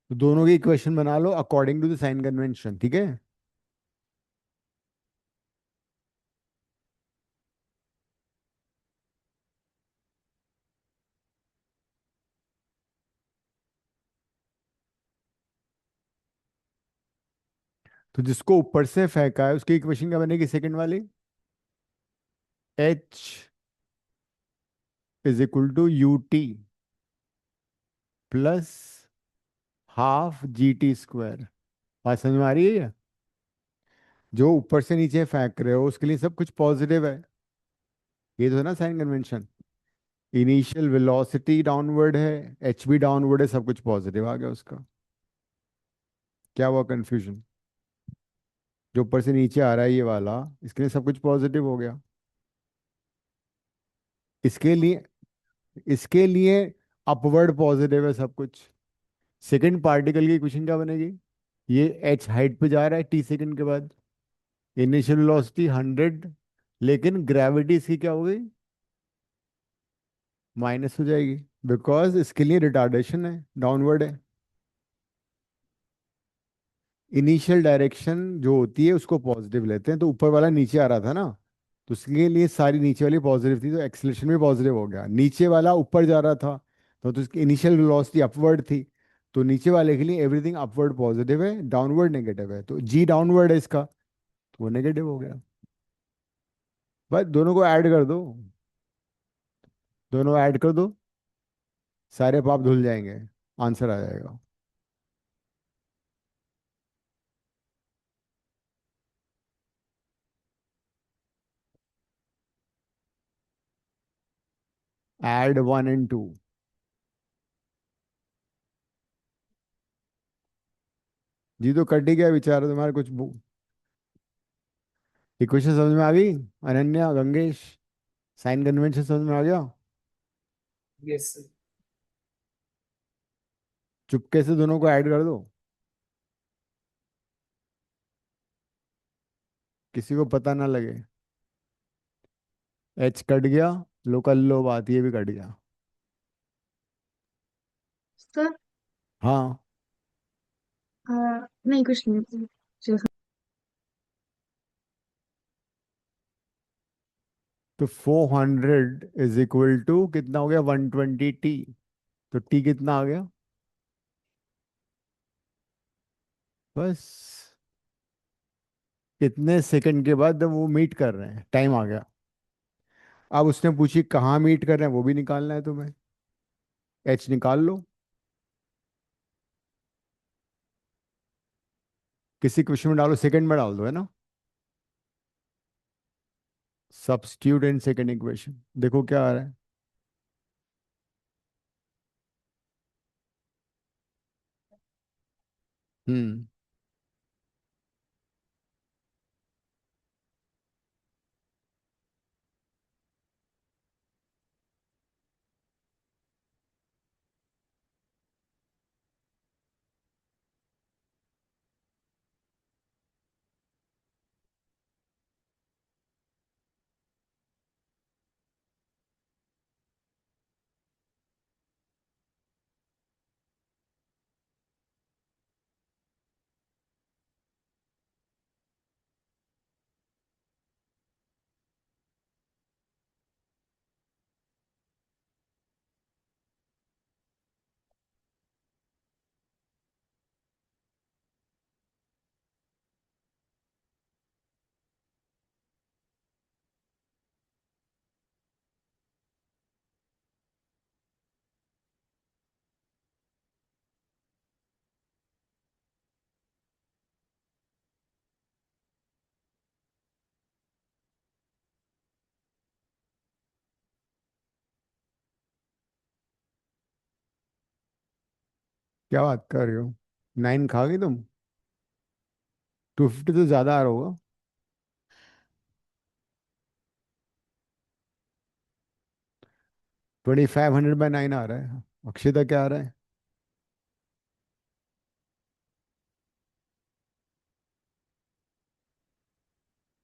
तो दोनों की इक्वेशन बना लो according to the sign convention, ठीक है. तो जिसको ऊपर से फेंका है उसकी इक्वेशन क्या बनेगी? सेकंड वाली, h is equal to u t plus half g t square. बात समझ में आ रही है? ये जो ऊपर से नीचे फेंक रहे हो उसके लिए सब कुछ पॉजिटिव है. ये तो है ना sign convention. Initial velocity downward है, एच भी डाउनवर्ड है, सब कुछ पॉजिटिव आ गया उसका. क्या हुआ कंफ्यूजन? जो ऊपर से नीचे आ रहा है ये वाला, इसके लिए सब कुछ पॉजिटिव हो गया. इसके लिए इसके लिए अपवर्ड पॉजिटिव है सब कुछ. सेकंड पार्टिकल की इक्वेशन क्या बनेगी? ये एच हाइट पे जा रहा है टी सेकंड के बाद. इनिशियल वेलोसिटी 100, लेकिन ग्रेविटी इसकी क्या हो गई? माइनस हो जाएगी, बिकॉज इसके लिए रिटार्डेशन है, डाउनवर्ड है। इनिशियल डायरेक्शन जो होती है उसको पॉजिटिव लेते हैं, तो ऊपर वाला नीचे आ रहा था ना, तो उसके लिए सारी नीचे वाली पॉजिटिव थी, तो एक्सेलेरेशन भी पॉजिटिव हो गया। नीचे वाला ऊपर जा रहा था, तो उसकी इनिशियल वेलोसिटी अपवर्ड थी, तो नीचे वाले के लिए एवरीथिंग अपवर्ड पॉजिटिव है, डाउनवर्ड नेगेटिव है, तो जी डाउनवर्ड है इसका, तो वो नेगेटिव हो गया। बस दोनों को ऐड कर दो, दोनों ऐड कर दो, सारे पाप धुल जाएंगे, आंसर आ जाएगा। Add 1 and 2। जी तो कट ही गया बेचारा तुम्हारा कुछ इक्वेशन समझ में आ गई? अनन्या, गंगेश, साइन कन्वेंशन समझ में आ गया? Yes sir. चुपके से दोनों को ऐड कर दो, किसी को पता ना लगे। एच कट गया, लोकल लो बात, ये भी कट गया। सर हाँ, नहीं कुछ नहीं। जो तो 400 = कितना हो गया, 120 t। तो टी कितना आ गया? बस कितने सेकंड के बाद वो मीट कर रहे हैं, टाइम आ गया। अब उसने पूछी कहाँ मीट कर रहे हैं, वो भी निकालना है तुम्हें। एच निकाल लो, किसी क्वेश्चन में डालो, सेकंड में डाल दो, है ना। सब्स्टिट्यूट इन सेकंड इक्वेशन, देखो क्या आ रहा है। हम्म। क्या बात कर रहे हो, 9 खा गई तुम? 250 तो ज्यादा आ रहा होगा। 2500/9 आ रहा है। अक्षिता क्या आ रहा है?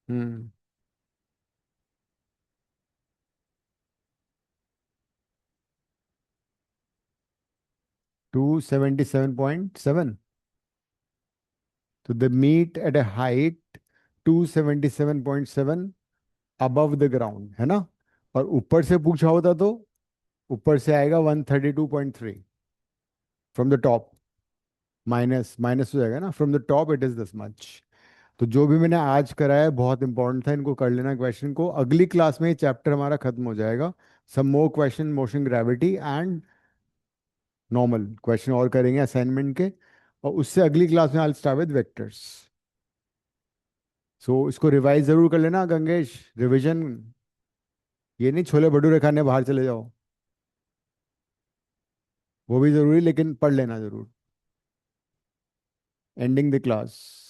हम्म। 277.7। तो the meet at a height 277.7 above the ground, है ना। और ऊपर से पूछा होता तो ऊपर से आएगा 132.3 from the top. Minus minus हो जाएगा ना, from the top it is this much. तो जो भी मैंने आज कराया है बहुत इंपॉर्टेंट था, इनको कर लेना क्वेश्चन को। अगली क्लास में ये चैप्टर हमारा खत्म हो जाएगा। Some more question, motion gravity and normal question और करेंगे असाइनमेंट के, और उससे अगली क्लास में I start with vectors. So इसको रिवाइज जरूर कर लेना गंगेश, रिवीजन। ये नहीं छोले भटूरे खाने बाहर चले जाओ, वो भी जरूरी, लेकिन पढ़ लेना जरूर। Ending the class.